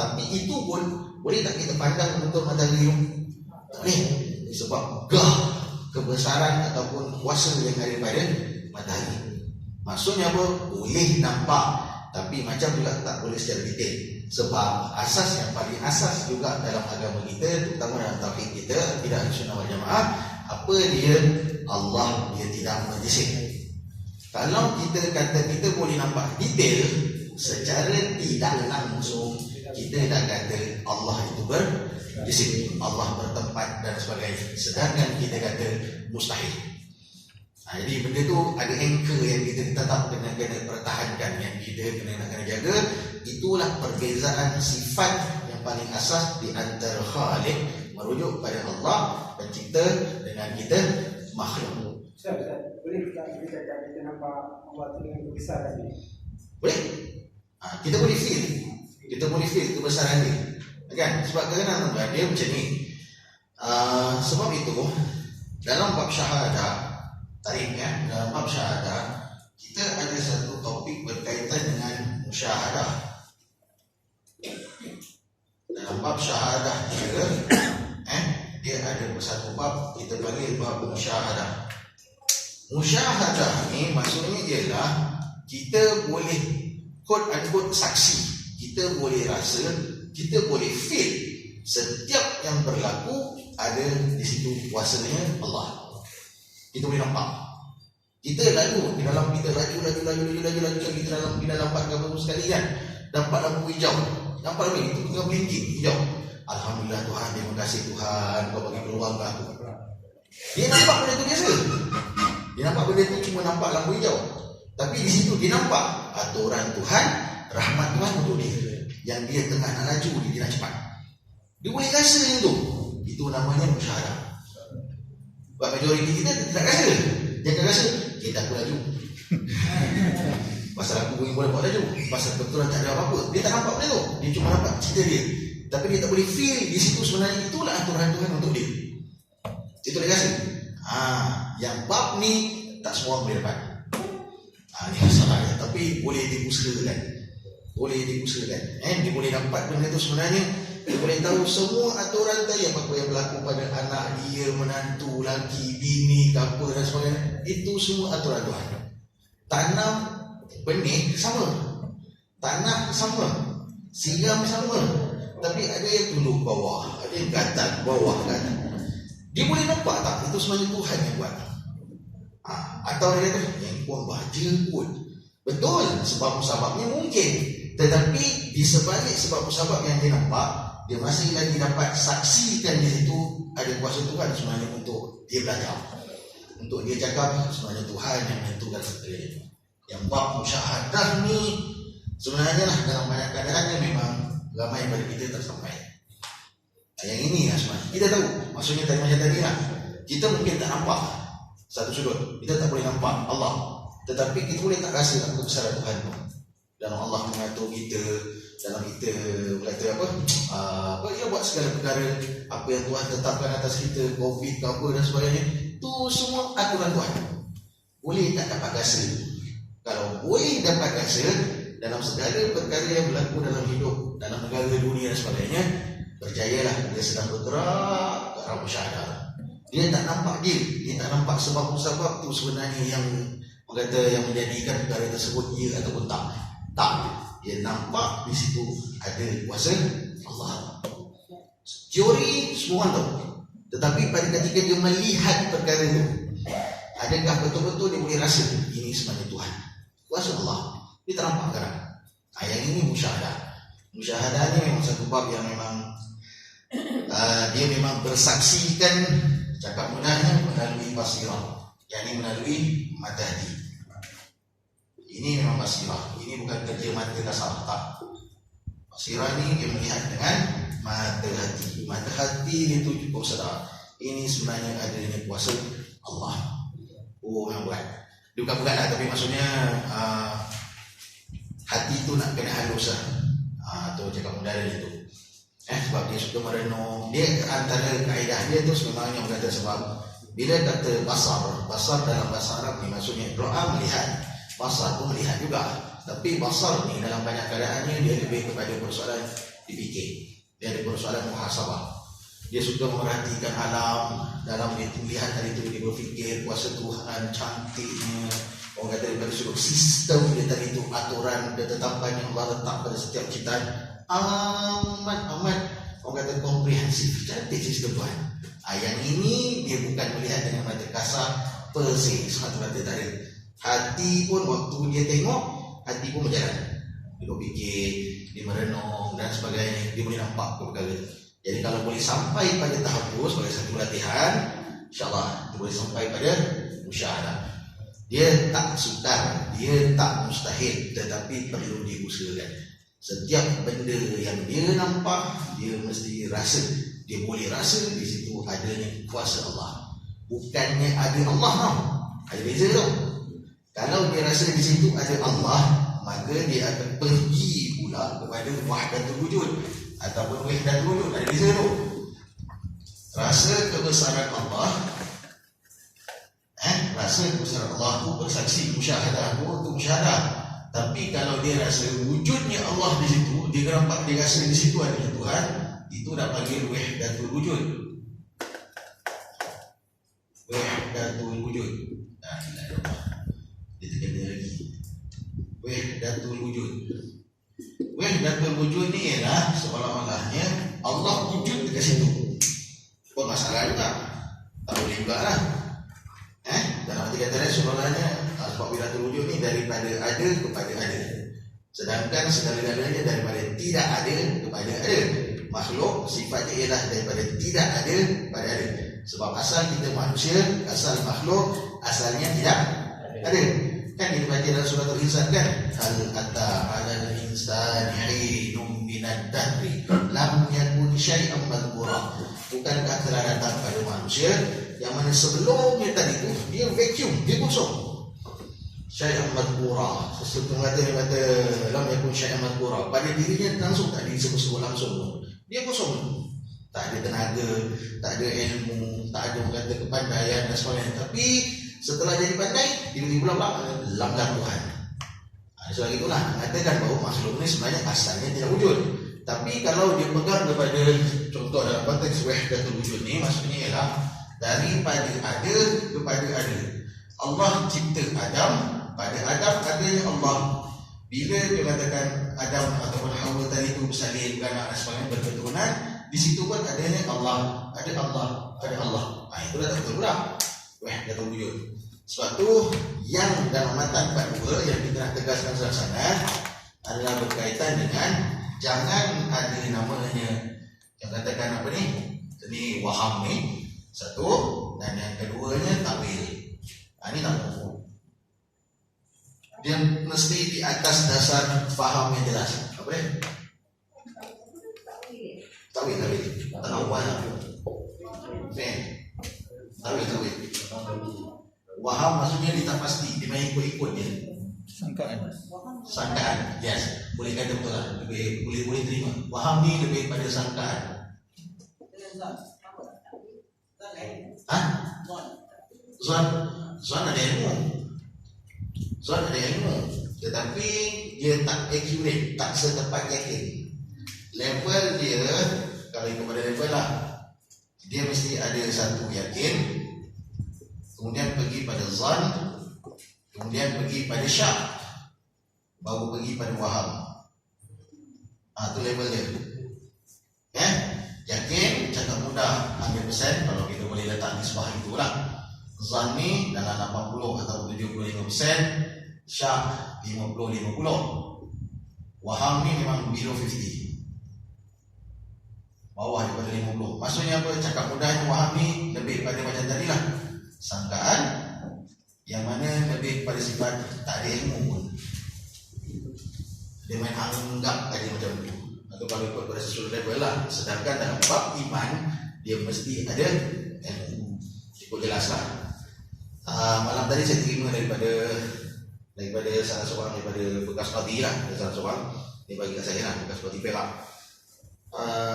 tapi itu pun boleh tak kita pandang untuk matahari itu? Tak boleh. Sebab kebesaran ataupun kuasa yang ada pada matahari. Maksudnya apa? Boleh nampak, tapi macam juga tak boleh secara detail. Sebab asas yang paling asas juga dalam agama kita, terutama dalam tauhid kita, tidak Ahlussunnah wal Jamaah, apa dia? Allah dia tidak menjisim. Kalau kita kata kita boleh nampak detail secara tidak langsung, kita dah kata Allah itu berjisim, Allah bertempat dan sebagainya. Sedangkan kita kata mustahil. Jadi benda tu ada anchor yang kita tetap kena pertahankan, yang kita kena jaga. Itulah perbezaan sifat yang paling asas di antara Khaliq merujuk pada Allah pencipta dengan kita makhluk. Ustaz, boleh kita nampak Allah tu dengan kebesaran dia? Boleh? Kita boleh feel kebesaran dia, kan? Sebab kadang-kadang dia macam ni. Sebab itu dalam bab syahadah, dalam bab syahadah kita ada satu topik berkaitan dengan musyahadah. Dalam bab syahadah dia ada satu bab kita panggil bab musyahadah. Musyahadah ni maksudnya ialah kita boleh quote unquote saksi, kita boleh rasa, kita boleh feel setiap yang berlaku ada di situ kuasanya Allah. Kita boleh nampak. Kita lalu di dalam kita laju di dalam empat kampung sekali kan, dapat lampu hijau, nampak ni itu tengah blinking hijau. Alhamdulillah Tuhan, terima kasih Tuhan kau bagi peluang ke aku. Dia nampak benda tu biasa. Dia nampak benda tu cuma nampak lampu hijau. Tapi di situ dia nampak aturan Tuhan, rahmat Tuhan untuk dia. Yang dia tengah nak laju, dia nak cepat. Dia boleh rasa yang tu. Itu namanya musyahadah. Sebab majoriti kita tak rasa. Dia akan rasa, kita aku laju. Pasal aku boleh buat laju. Pasal betulan tak ada apa-apa. Dia tak nampak benda tu. Dia cuma nampak cerita dia. Tapi dia tak boleh feel di situ sebenarnya itulah aturan Tuhan untuk dia. Itu dia rasa. Yang bab ni tak semua boleh dapat. Ini masalah dia. Tapi boleh diusahakan. Dia boleh dapat benda tu sebenarnya. Dia boleh tahu semua aturan tadi, apa yang berlaku pada anak dia, menantu, laki, bini, apa dan sebagainya. Itu semua aturan Tuhan. Tanam benih sama, tanah sama, siram sama. Tapi ada yang tunduk bawah, ada yang gatal bawah kan. Dia boleh nampak tak itu sebenarnya Tuhan yang buat. Atau dia kata yang puan baca pun betul sebab-sebabnya mungkin, tetapi di sebalik sebab-sebab yang dia nampak, dia masih lagi dapat saksikan di situ ada kuasa Tuhan sebenarnya untuk dia belajar, untuk dia cakap sebenarnya Tuhan yang menentukan segala. Yang bab musyahadah ni sebenarnya lah dalam banyak keadaan memang ramai pada kita tersampai. Yang ini lah sebenarnya kita tahu. Maksudnya tadi macam tadi lah, kita mungkin tak nampak satu sudut, kita tak boleh nampak Allah, tetapi kita boleh tak rasa kebesaran Tuhan tu. Dalam Allah mengatur kita, dalam kita kata apa dia buat segala perkara, apa yang Tuhan tetapkan atas kita, COVID ke apa dan sebagainya, tu semua aturan Tuhan. Boleh tak dapat rasa? Kalau boleh dapat rasa dalam segala perkara yang berlaku dalam hidup, dalam negara, dunia dan sebagainya, percayalah dia sedang bergerak ke arah musyahadah. Dia tak nampak dia tak nampak sebab-sebab tu sebenarnya yang kata yang menjadikan perkara tersebut ya ataupun tak. Dia nampak di situ ada kuasa Allah. Teori semua orang tahu, tetapi pada ketika dia melihat perkara itu, adakah betul-betul dia boleh rasa ini sebenarnya Tuhan, kuasa Allah? Dia tak nampak sekarang. Yang ini musyahadah. Musyahadah ni memang satu bab yang memang dia memang bersaksikan, cakap mudahnya, melalui basirah, yakni melalui mata hati. Ini memang basirah. Ini bukan kerja mata kasar, tak. Basirah ni dia melihat dengan mata hati. Mata hati dia tu cukup sedar ini sebenarnya adanya kuasa Allah. Yang buat. Dia bukan berat lah, tapi maksudnya hati tu nak kena halus lah. Tu cakap mudah dari itu. Sebab dia suka merenung. Dia antara kaedah dia tu sebenarnya orang kata, sebab bila kata basar dalam bahasa Arab ni maksudnya doa melihat, basar pun melihat juga. Tapi basar ni dalam banyak keadaannya dia lebih kepada persoalan dipikir. Dia ada persoalan muhasabah. Dia suka memerhatikan alam. Dalam dia melihat hari itu dia berfikir kuasa Tuhan, cantiknya, orang kata daripada sudut sistem dia tadi itu, aturan ketetapan yang Allah letak pada setiap ciptaan amat orang kata komprehensif, cantik sistem Tuhan. Yang ini dia bukan melihat dengan mata kasar per se, semata-mata tak ada. Hati pun waktu dia tengok, hati pun berjalan, dia berfikir, dia merenung dan sebagainya, dia boleh nampak perkara. Jadi kalau boleh sampai pada tahap itu sebagai satu latihan, insyaAllah dia boleh sampai pada musyahadah. Dia tak sukar, dia tak mustahil, tetapi perlu diusahakan. Setiap benda yang dia nampak, dia mesti rasa, dia boleh rasa di situ adanya kuasa Allah. Bukannya ada Allah tau, ada beza tau. Kalau dia rasa di situ ada Allah, maka dia akan pergi pula kepada wahdatul wujud ataupun wahdatul wujud, ada beza tu. Rasa kebesaran Allah, rasa kebesaran Allah tu bersaksi, musyahadah tu untuk musyahadah. Tapi kalau dia rasa wujudnya Allah di situ, dia nampak, dia rasa di situ ada Tuhan, itu dah panggil wahdatul wujud. Wahdatul wujud. Dia terkena lagi. Wahdatul wujud. Wahdatul wujud ni ialah seolah-olahnya Allah wujud dekat situ. Buat masalah juga, tak boleh juga lah. Dalam arti kata lain, sebenarnya sebab wahdatul wujud ni daripada ada kepada ada, sedangkan segala-galanya daripada tidak ada kepada ada. Makhluk sifatnya ialah daripada tidak ada kepada ada. Sebab asal kita manusia, asal makhluk, asalnya tidak ada. Kan kita baca dalam surah Al-Insan kan, hal ata 'alal insani hinum minad dahri lam yakun syai'an madhkura. Bukankah telah datang pada manusia yang mana sebelumnya tadi itu dia vacuum, dia kosong. Syai'an madhkura, sesuatu kata lam yakun syai'an madhkura, pada dirinya langsung tak disebut-sebut langsung, dia kosong. Tak ada tenaga, tak ada ilmu, tak ada kata kepandaian dan sebagainya. Tapi setelah jadi pandai, tiba-tiba pula langgar Tuhan. Sebab itulah mengatakan bahawa makhluk ini sebenarnya asalnya tidak wujud. Tapi kalau dia pegang kepada contoh dalam konteks wahdatul wujud ni, maksudnya ialah daripada ada kepada ada. Allah cipta Adam, pada Adam adanya Allah. Bila dia katakan Adam ataupun Hawa tadi itu bersalin, beranak dan sebagainya, berketurunan, di situ pun adanya Allah, ada Allah, ada Allah. Itu dah tak betul pula wahdatul wujud. Sebab tu yang dalam matan 42 yang kita nak tegaskan secara sana adalah berkaitan dengan jangan ada namanya yang katakan apa ni, ini waham ni satu, dan yang keduanya takwil. Ini tak betul. Dia mesti di atas dasar faham yang jelas. Apa dia? Takwil. Tak awal. Takwil. Waham maksudnya dia tak pasti, dia main ikut-ikut je. Sangkaan, yes, boleh kata betul lah, boleh terima. Waham ni lebih pada sangkaan. Zon ada ilmu. Zon ada ilmu, tetapi dia tak accurate, tak setepat yakin. Level dia, kalau ikut pada level lah, dia mesti ada satu yakin, kemudian pergi pada zon, kemudian pergi pada syak, baru pergi pada waham. Itu level dia. Yakin, cakap mudah 100%, kalau kita boleh letak nisbah itulah. Zon ni dalam 80 atau 75%, syak 50-50. Waham ni memang below 50, bawah daripada 50. Maksudnya apa? Cakap mudahnya waham ni lebih pada macam tadi lah, sangkaan, yang mana lebih pada sifat tak ada ilmu pun, dia main anggap aja macam tu. Atau kalau ikut pada sesuatu level lah. Sedangkan dalam bab iman, dia mesti ada ilmu. Cukup jelas lah. Malam tadi saya terima daripada salah seorang daripada bekas qadi lah, salah seorang dia bagi kat saya lah, bekas qadi Perak.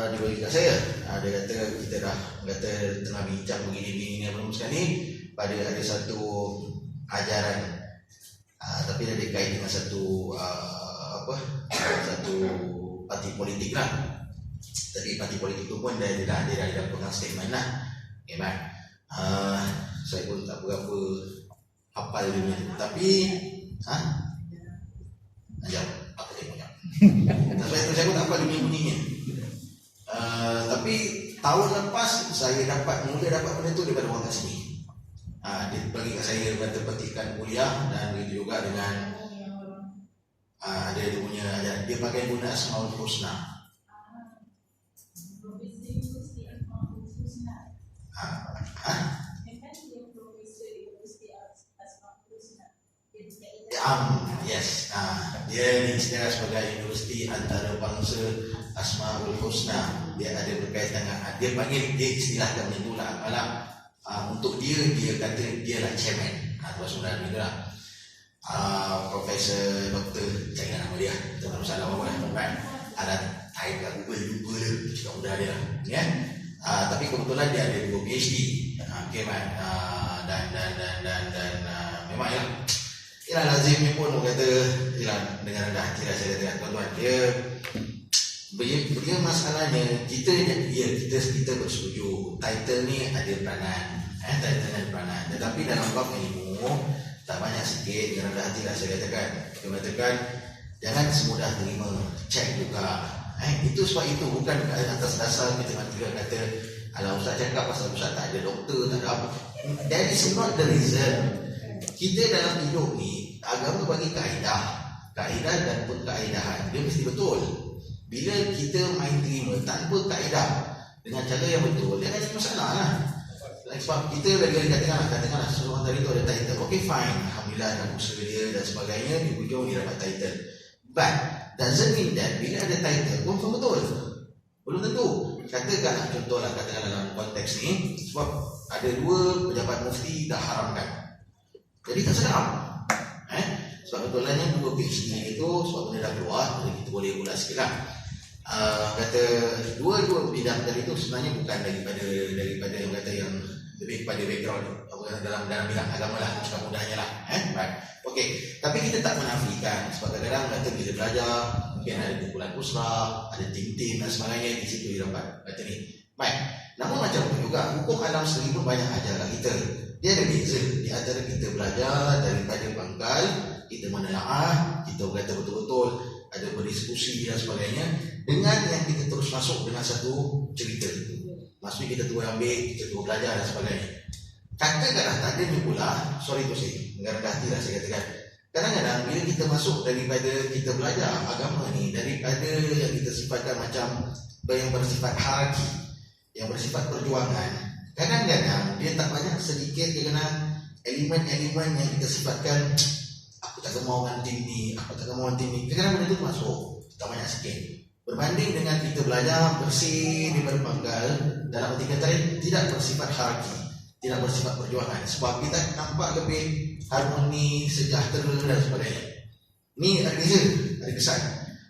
Dia bagi kat saya, dia kata kita dah tengah bincang begini apa sekarang ni, pada ada satu ajaran, tapi dia dikait dengan satu satu parti politik lah. Tapi parti politik tu pun dia dah pegang statement lah. Saya pun tak berapa hafal dia punya. Tapi ajak apa dia punya. Tapi itu saya pun tak hafal dia punya bunyinya. Tapi tahun lepas saya mula dapat benda tu daripada orang kat sini. Dia bagi kat saya petikkan kuliah, dan begitu juga dengan ada dia punya, dia pakai guna Asmaul Husna. Yes, dia diistilah sebagai universiti antara bangsa Asmaul Husna. Dia ada berkaitan dengan, dia panggil, dia istilahkan macam itulah. Malah untuk dia kata dia lah chairman. Itu sebenarnya dia lah. Profesor Doktor, saya ingat nama dia, tak ada masalah apa-apa lah. Ada type lah, Google cakap mudah dia lah. Ya? Tapi kebetulan dia ada 2 PhD. Okay, man. Dan memang ya, ialah lazimnya pun orang kata, ialah dengan rendah hati lah saya kata, tuan-tuan, dia masalahnya kita bersetuju title ni ada peranan, title ni ada peranan, tetapi dalam bab ilmu tak banyak sikit, dengan rendah hati lah saya katakan. Dia mengatakan jangan semudah terima, cek juga. Itu sebab itu bukan atas dasar kita kata alah ustaz cakap pasal ustaz tak ada doktor, tak ada apa. That is not the reason. Kita dalam hidup ni, agama bagi kaedah dan pun kaedahan dia mesti betul. Bila kita main terima tanpa kaedah dengan cara yang betul, dia ada masalah lah. Sebab kita lagi katakanlah seorang tadi tu ada title, okay fine, alhamdulillah ada usaha dia dan sebagainya, di hujung dia dapat title. But doesn't mean that bila ada title confirm betul. Belum tentu. Katakanlah contohlah, katakanlah dalam konteks ni, sebab ada 2 pejabat mufti dah haramkan, jadi tak sedap. Sebab betulnya 2 PhD itu, sebab benda dah keluar, jadi kita boleh ulas sikit lah. Kata dua bidang tadi itu sebenarnya bukan daripada yang kata yang lebih kepada background dalam bidang agama lah, cakap mudahnya lah. Okey, tapi kita tak menafikan sebab kadang-kadang kata bila belajar mungkin ada kumpulan usrah, ada tim-tim dan sebagainya, di situ dia dapat kata ni. Baik, namun macam tu juga hukum alam sendiri pun banyak ajar kat kita. Dia ada beza di antara kita belajar daripada pangkal, kita menelaah, kita berkata betul-betul, ada berdiskusi dan sebagainya, dengan yang kita terus masuk dengan satu cerita. Maksudnya kita terus ambil, kita terus belajar dan sebagainya. Katakanlah tak ada ni pula, sorry tu saya, dengan rendah hati lah saya katakan. Kadang-kadang bila kita masuk daripada kita belajar agama ni, daripada yang kita sifatkan macam yang bersifat hierarki, yang bersifat perjuangan, kadang-kadang dia tak banyak, sedikit dia kena elemen-elemen yang kita sifatkan aku tak gemar orang tim ni, aku tak gemar orang tim ni. Kadang-kadang benda tu masuk, tak banyak sikit. Berbanding dengan kita belajar bersih daripada pangkal, dalam arti kata tidak bersifat hierarki, tidak bersifat perjuangan. Sebab kita nampak lebih harmoni, sejahtera dan sebagainya. Ni ada beza, ada kesan.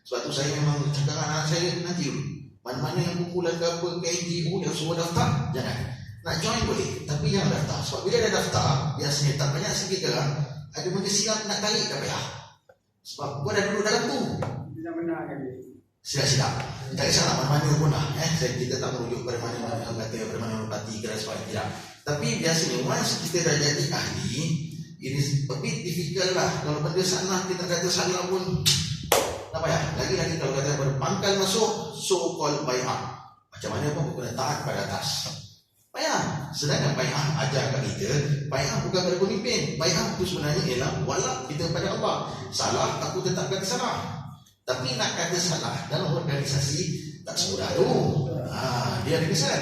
Sebab tu saya memang cakap dengan anak saya, nanti mana-mana yang kumpulan ke apa, ke NGO yang semua daftar, jangan. Nak join boleh, tapi jangan daftar. Sebab bila ada daftar, biasanya tak banyak sikit orang ada benda silap nak tarik tak payah. Sebab gua dah duduk dalam tu. Tidak benar kan dia. Silap-silap. Tak kisahlah mana-mana pun lah. Kita tak merujuk pada mana-mana kata, pada mana-mana parti ke dan sebagainya. Tidak. Tapi biasanya once kita dah jadi ahli, it is a bit difficult lah. Kalau benda salah, kita kata salah pun tak payah. Lagi-lagi kalau kata berpangkal masuk, so called bay'ah. Macam mana pun kena taat pada atas. Bay'ah. Sedangkan bay'ah ajar kat kita, bay'ah bukan pada pemimpin. Bay'ah itu sebenarnya ialah walak kita pada Allah. Salah, aku tetap kata salah. Tapi nak kata salah dalam organisasi tak semudah tu. Dia ada kesan.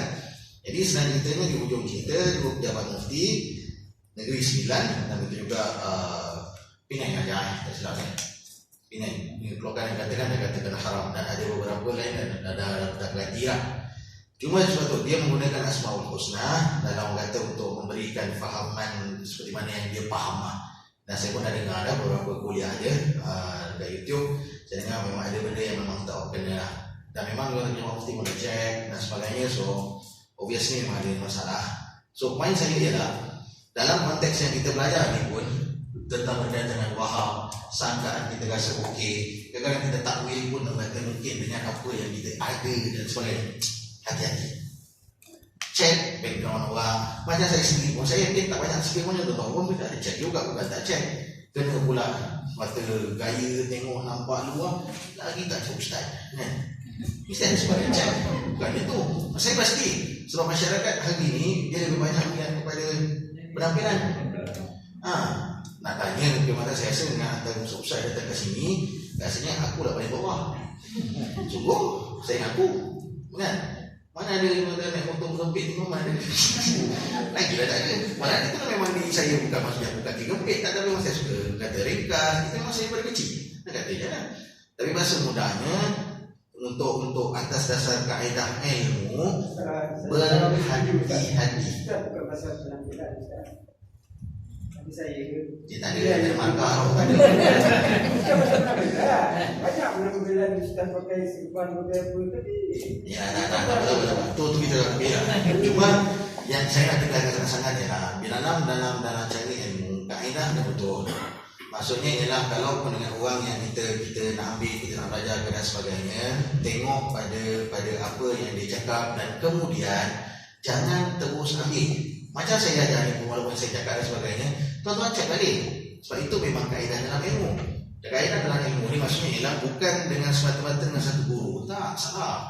Jadi senang ceritanya di hujung cerita, 2 pejabat mufti Negeri Sembilan dan begitu juga Penang aja, tak silap kan. Penang, ini keluarkan yang katakan haram, dan ada beberapa lain dan ada tak ganti lah. Cuma sebab tu dia menggunakan Asmaul Husna dalam kata untuk memberikan fahaman seperti mana yang dia faham lah. Dan saya pun ada dengar ada beberapa kuliah dia dekat YouTube. Saya dengar memang ada benda yang memang tak kena lah. Dan memang orang yang mesti boleh check dan sebagainya. So obviously memang ada masalah. So point saya ialah dalam konteks yang kita belajar ni pun tentang berkaitan dengan wahab, sangkaan kita rasa okey, kadang-kadang kita takwil pun mungkin dengan apa yang kita ada dan sebagainya. Hati-hati. cek background orang. Macam saya sendiri pun, saya tak banyak skill punya tu, pun tak ada cek juga, bukan tak cek. Kena pula mata gaya tengok nampak luar, lagi tak cek ustaz. Mesti ada sebagai cek, bukan itu. Saya pasti sebab masyarakat hari ni dia lebih banyak melihat kepada penampilan. Nak tanya bagaimana saya rasa dengan hantar ustaz datang ke sini, rasanya aku dah paling bawah. Sungguh, saya ngaku, kan? Mana ada naik motor gempit ni, mana ada lagi lah tak ada. Malah itu memang di saya bukan maksudnya bukan gempit, tak, tapi memang saya suka kata ringkas. Itu memang saya daripada kecil, nak kata je lah. Tapi bahasa mudahnya untuk atas dasar kaedah ilmu berhati-hati. Bukan pasal penampilan Ustaz. Tapi saya dia tak ada markah, tak ada. bukan pasal penampilan. Banyak penampilan Ustaz pakai simpan pakai apa tapi Ya, betul. Tu kita bela. Cuma yang saya nak tegaskan sangat ialah bila dalam cari ilmu kaedah dah betul. Maksudnya ialah kalau dengan orang yang kita nak ambil, kita nak belajar dan sebagainya, tengok pada apa yang dia cakap dan kemudian jangan terus ambil. Macam saya ajar ni, walaupun saya cakap dan sebagainya, tuan-tuan cek balik. Sebab itu memang kaedah dalam ilmu. Kaedah dalam ilmu ni maksudnya ialah bukan dengan semata-mata dengan satu guru. Tak, salah.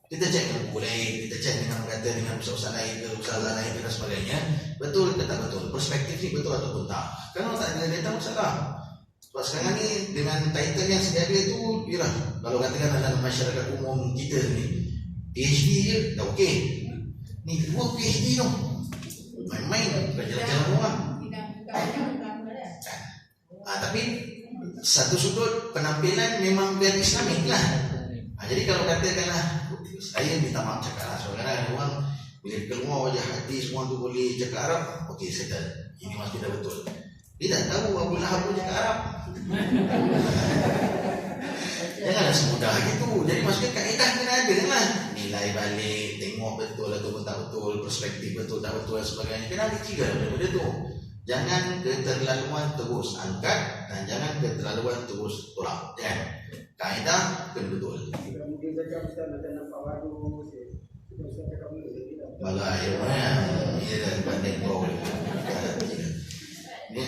Kita cek dengan guru lain, kita cek dengan berkata dengan usaha lain ke, usaha lain ke dan sebagainya. Betul ke tak betul? Perspektif ni betul ataupun tak? Kalau tak ada data masalah. Sebab sekarang ni dengan title yang sedia ada tu, yalah, kalau katakan dalam masyarakat umum kita ni, PhD je dah okey. Ni dua PhD tu. Main-main, bukan jalan-jalan orang. Tapi satu sudut penampilan memang dari Islamik lah. Jadi kalau katakanlah saya minta maaf cakap lah, sebab kadang-kadang orang bila keluar wajah hati semua tu boleh cakap Arab, okey settle, ini masih dah betul. Dia tak tahu Abu Lahab pun cakap Arab. Janganlah semudah gitu. Jadi maksudnya kaedah kena ada lah, nilai balik, tengok betul atau tak betul, perspektif betul tak betul dan sebagainya. Kena ada tiga benda tu. Jangan keterlaluan terus angkat dan jangan keterlaluan terus tolak. Kaedah kena betul. mungkin cakap Ustaz macam nampak baru Ustaz cakap dulu tidak. Malah ya mana dia dah pandai kau. Ni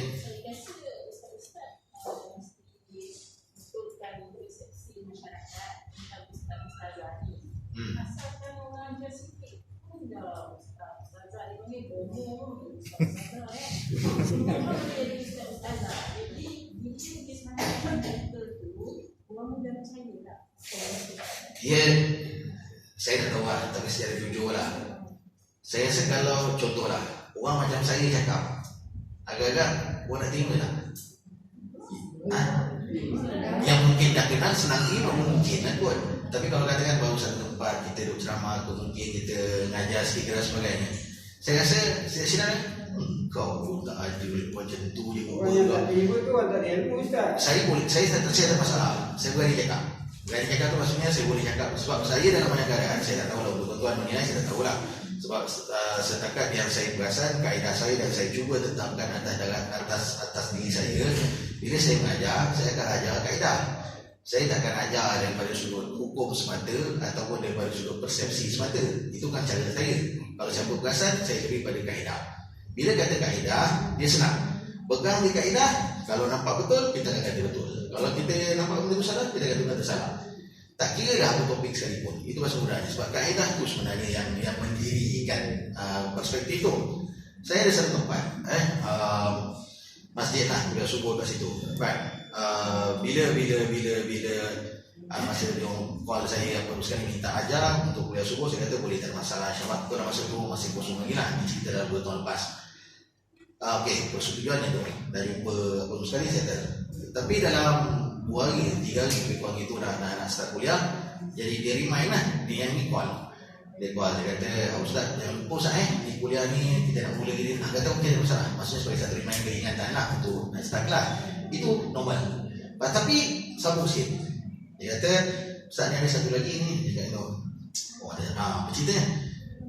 ya, saya tak tahu lah, tapi secara jujur lah. Saya rasa kalau contoh lah, orang macam saya cakap, agak-agak orang nak terima tak? Yang mungkin dah kenal senang terima mungkin lah kot. Tapi kalau katakan baru satu tempat, kita duduk ceramah atau mungkin kita ngajar sikit dan sebagainya, saya rasa saya silap kau pun tak ada macam tu je. Orang yang tak terima tu orang tak ada ilmu Ustaz. Saya tak ada masalah. Saya berani cakap. Berani cakap tu maksudnya saya boleh cakap. Sebab saya dalam banyak keadaan, saya tak tahu lah untuk tuan-tuan menilai, saya tak tahulah. Sebab setakat yang saya perasan, kaedah saya dan saya cuba tetapkan atas diri saya. Bila saya mengajar, saya akan ajar kaedah. Saya tak akan ajar daripada sudut hukum semata ataupun daripada sudut persepsi semata. Itu kan cara saya. Kalau saya berperasan, saya lebih pada kaedah. Bila kata kaedah, dia senang. Pegang di kaedah, kalau nampak betul, kita akan kata betul. Kalau kita nampak benda salah, kita kata benda salah. Tak kira dah apa topik sekalipun. Itu bahasa mudahnya. Sebab kaedah tu sebenarnya yang mendirikan perspektif tu. Saya ada satu tempat, masjid lah, bila subuh kat situ. Right. Bila masa dia call saya apa sekali minta ajar untuk kuliah subuh, saya kata boleh, tak ada masalah. Syabat tu masa tu masih kosong lagi lah. Ini cerita dalam 2 tahun lepas. Okey, persetujuan itu dah jumpa apa sekali saya kata. Tapi dalam 2 hari, 3 hari lebih kurang itu dah nak start kuliah. Jadi dia remind lah, dia yang ni call. Dia call, dia kata, Ustaz, jangan lupa Ustaz ni kuliah ni kita nak mula gini. Kata okey, tak masalah. Maksudnya sebagai satu remind keingatan lah untuk nak start kelas. Itu normal. Tapi sambung sikit. Dia kata, Ustaz ni ada satu lagi ni. Dia kata, oh ada apa ceritanya.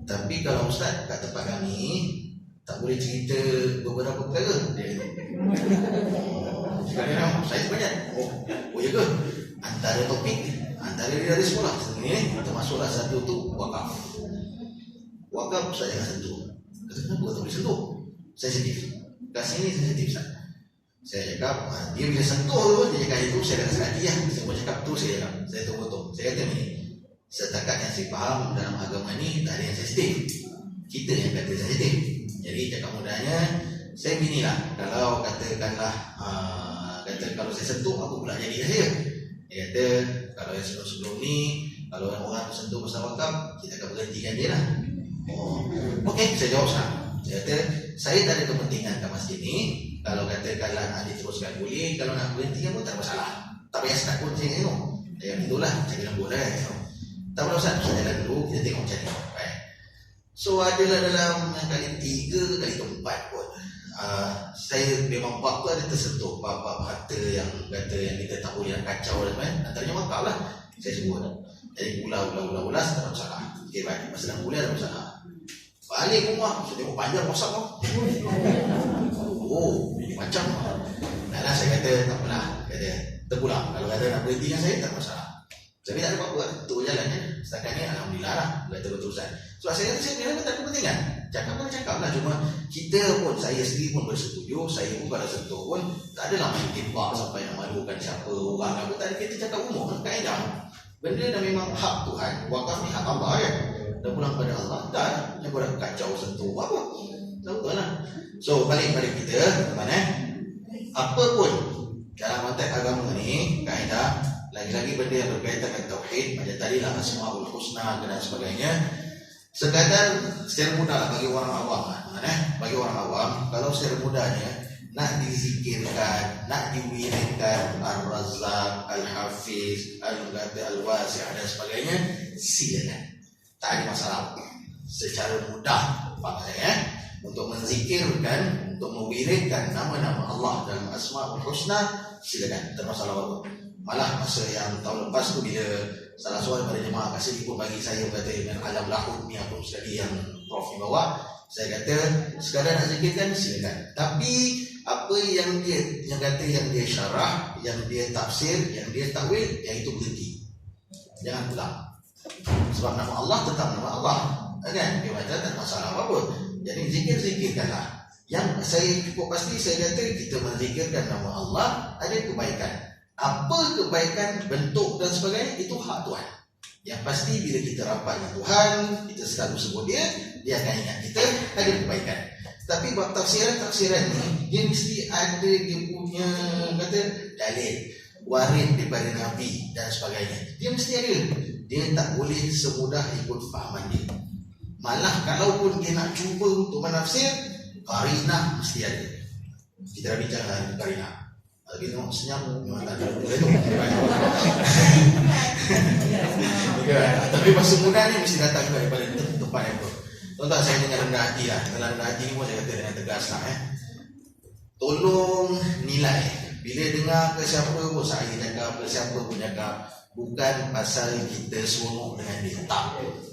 Tapi kalau Ustaz kat tempat kami tak boleh cerita beberapa perkara. Dia kata, saya terbanyak. Oh ya ke? Antara topik, antara dia ada sekolah. Ini termasuklah satu tu wakaf. wakaf saya jangan sentuh. Kata kenapa tak boleh sentuh? Sensitif. Kat sini sensitif Ustaz. Saya cakap, dia bila sentuh tu, dia cakap itu, saya dah kasih hati lah. Saya pun cakap tu, saya cakap, saya tunggu. Saya kata ni, setakat yang saya faham dalam agama ni, tak ada yang sensitif. Kita yang kata sensitif. Jadi cakap mudahnya, saya beginilah, kalau katakanlah, kalau saya sentuh, apa pula jadi saya? Dia kata, kalau yang sebelum ni, kalau orang tu sentuh pasal wakaf, kita akan berhentikan dia lah. Okey, saya jawab sekarang. Saya kata, saya tak ada kepentingan kat masjid ni. Kalau katakanlah nak diteruskan boleh, kalau nak berhentikan pun tak ada masalah. Tak payah start pun saya tengok. Saya itulah, saya lembut lah. Tak apa Ustaz, kita jalan dulu, kita tengok macam ni. Baik. So adalah dalam kali 3 ke kali 4 pun. Saya memang bab tu ada tersentuh bab-bab harta yang kata yang kita tak boleh nak kacau dan sebagainya. Antaranya wakaf lah. Saya sebut. Jadi ulas tak ada masalah. Okay, baik. Masa dalam kuliah ada masalah. Balik rumah, saya tengok panjang WhatsApp tu. Ini macam. Dah saya kata tak apalah. Kata terpulang. Kalau kata nak berhenti dengan saya tak ada masalah. Tapi tak ada apa-apa. Itu jalannya. Setakat ni alhamdulillah lah. Kata betul-betul. So saya kata saya memang tak ada kepentingan. Cakap pun cakap lah. Cuma kita pun, saya sendiri pun bersetuju. Saya pun kalau sentuh pun tak adalah main timbak sampai nak malukan siapa orang apa. Tak ada, kita cakap umum. Kaedah. Benda dah memang hak Tuhan. Wakaf ni hak Allah ya. Dah pulang pada Allah. Tak. Yang kau dah kacau sentuh apa. Betul lah. So balik pada kita teman apa pun dalam konteks agama ni kaedah, lagi-lagi benda yang berkaitan dengan tauhid macam tadi lah Asmaul Husna dan sebagainya, sekadar secara mudah bagi orang awam bagi orang awam, kalau secara mudahnya nak dizikirkan, nak diwiridkan Ar-Razzaq, Al-Hafiz, Al-Ghati, Al-Wasi' dan sebagainya, silakan, tak ada masalah. Secara mudah faham saya untuk menzikirkan, untuk mewiridkan nama-nama Allah dalam Asmaul Husna, silakan, tak masalah apa. Malah masa yang tahun lepas tu bila salah seorang daripada jemaah kat sini pun bagi saya kata dengan alam lahud ni apa sekali yang Prof ni bawa, saya kata sekadar nak zikirkan silakan. Tapi apa yang dia syarah, yang dia tafsir, yang dia takwil, yang itu berhenti. Jangan pulang. Sebab nama Allah tetap nama Allah. Kan? Dia kata tak masalah apa-apa. Jadi zikirkanlah. Yang saya cukup pasti saya kata kita menzikirkan nama Allah ada kebaikan. Apa kebaikan, bentuk dan sebagainya, itu hak Tuhan. Yang pasti bila kita rapat dengan Tuhan, kita selalu sebut dia akan ingat kita ada kebaikan. Tapi bab tafsiran ni, dia mesti ada dia punya kata dalil, warid daripada Nabi dan sebagainya. Dia mesti ada. Dia tak boleh semudah ikut fahaman dia. Malah kalaupun dia nak cuba untuk menafsir, qarinah mesti ada. Kita dah bincang dengan qarinah. Lagi tengok senyum memang tak ada boleh tu. Tapi masa muda ni mesti datang daripada tempat yang tu. Tuan-tuan, saya dengan rendah hati lah. Dalam rendah hati ni pun saya kata dengan tegas lah tolong nilai. Bila dengar ke siapa pun saya cakap, ke siapa pun cakap, bukan pasal kita seronok dengan dia, tak.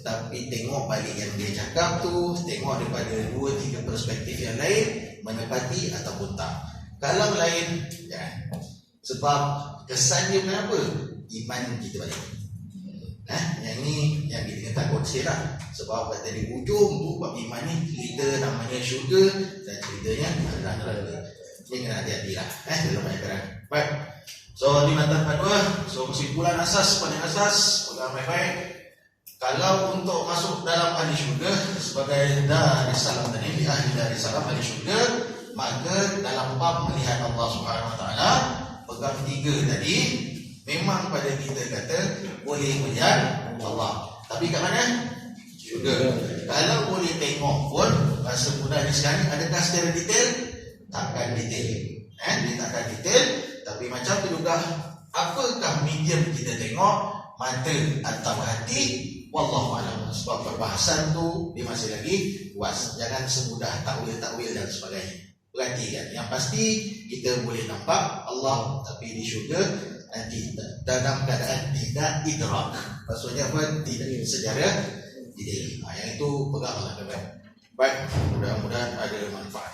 Tapi tengok balik yang dia cakap tu, tengok daripada 2-3 perspektif yang lain, menepati ataupun tak. Kalau lain, jangan. Sebab kesannya kenapa? Iman kita balik. Yang ni yang kita takut sikit lah. Sebab kata di ujung tu bab iman ni cerita namanya syurga dan ceritanya adalah neraka. Ini kena hati-hati lah dalam pengajaran. Baik. So ni mantan kedua. So kesimpulan asas, paling asas pegang baik-baik. Kalau untuk masuk dalam ahli syurga sebagai dari salam tadi, di ahli dari salam ahli syurga, maka dalam bab melihat Allah Subhanahu Wa Taala, pegang 3 tadi, memang pada kita kata boleh melihat Allah. Tapi kat mana? Syurga. Kalau boleh tengok pun, bahasa mudahnya sekarang, adakah secara detail? Takkan detail. Dia takkan detail. Tapi macam tu juga, apakah medium kita tengok? Mata atau hati? Wallahualam. Sebab perbahasan tu dia masih lagi luas. Jangan semudah takwil-takwil dan sebagainya. Perhatikan, yang pasti kita boleh nampak Allah, tapi di syurga nanti dalam keadaan tidak idrak. Maksudnya apa? Tidak secara detail. Yang itu peganglah. Baik, mudah-mudahan ada manfaat.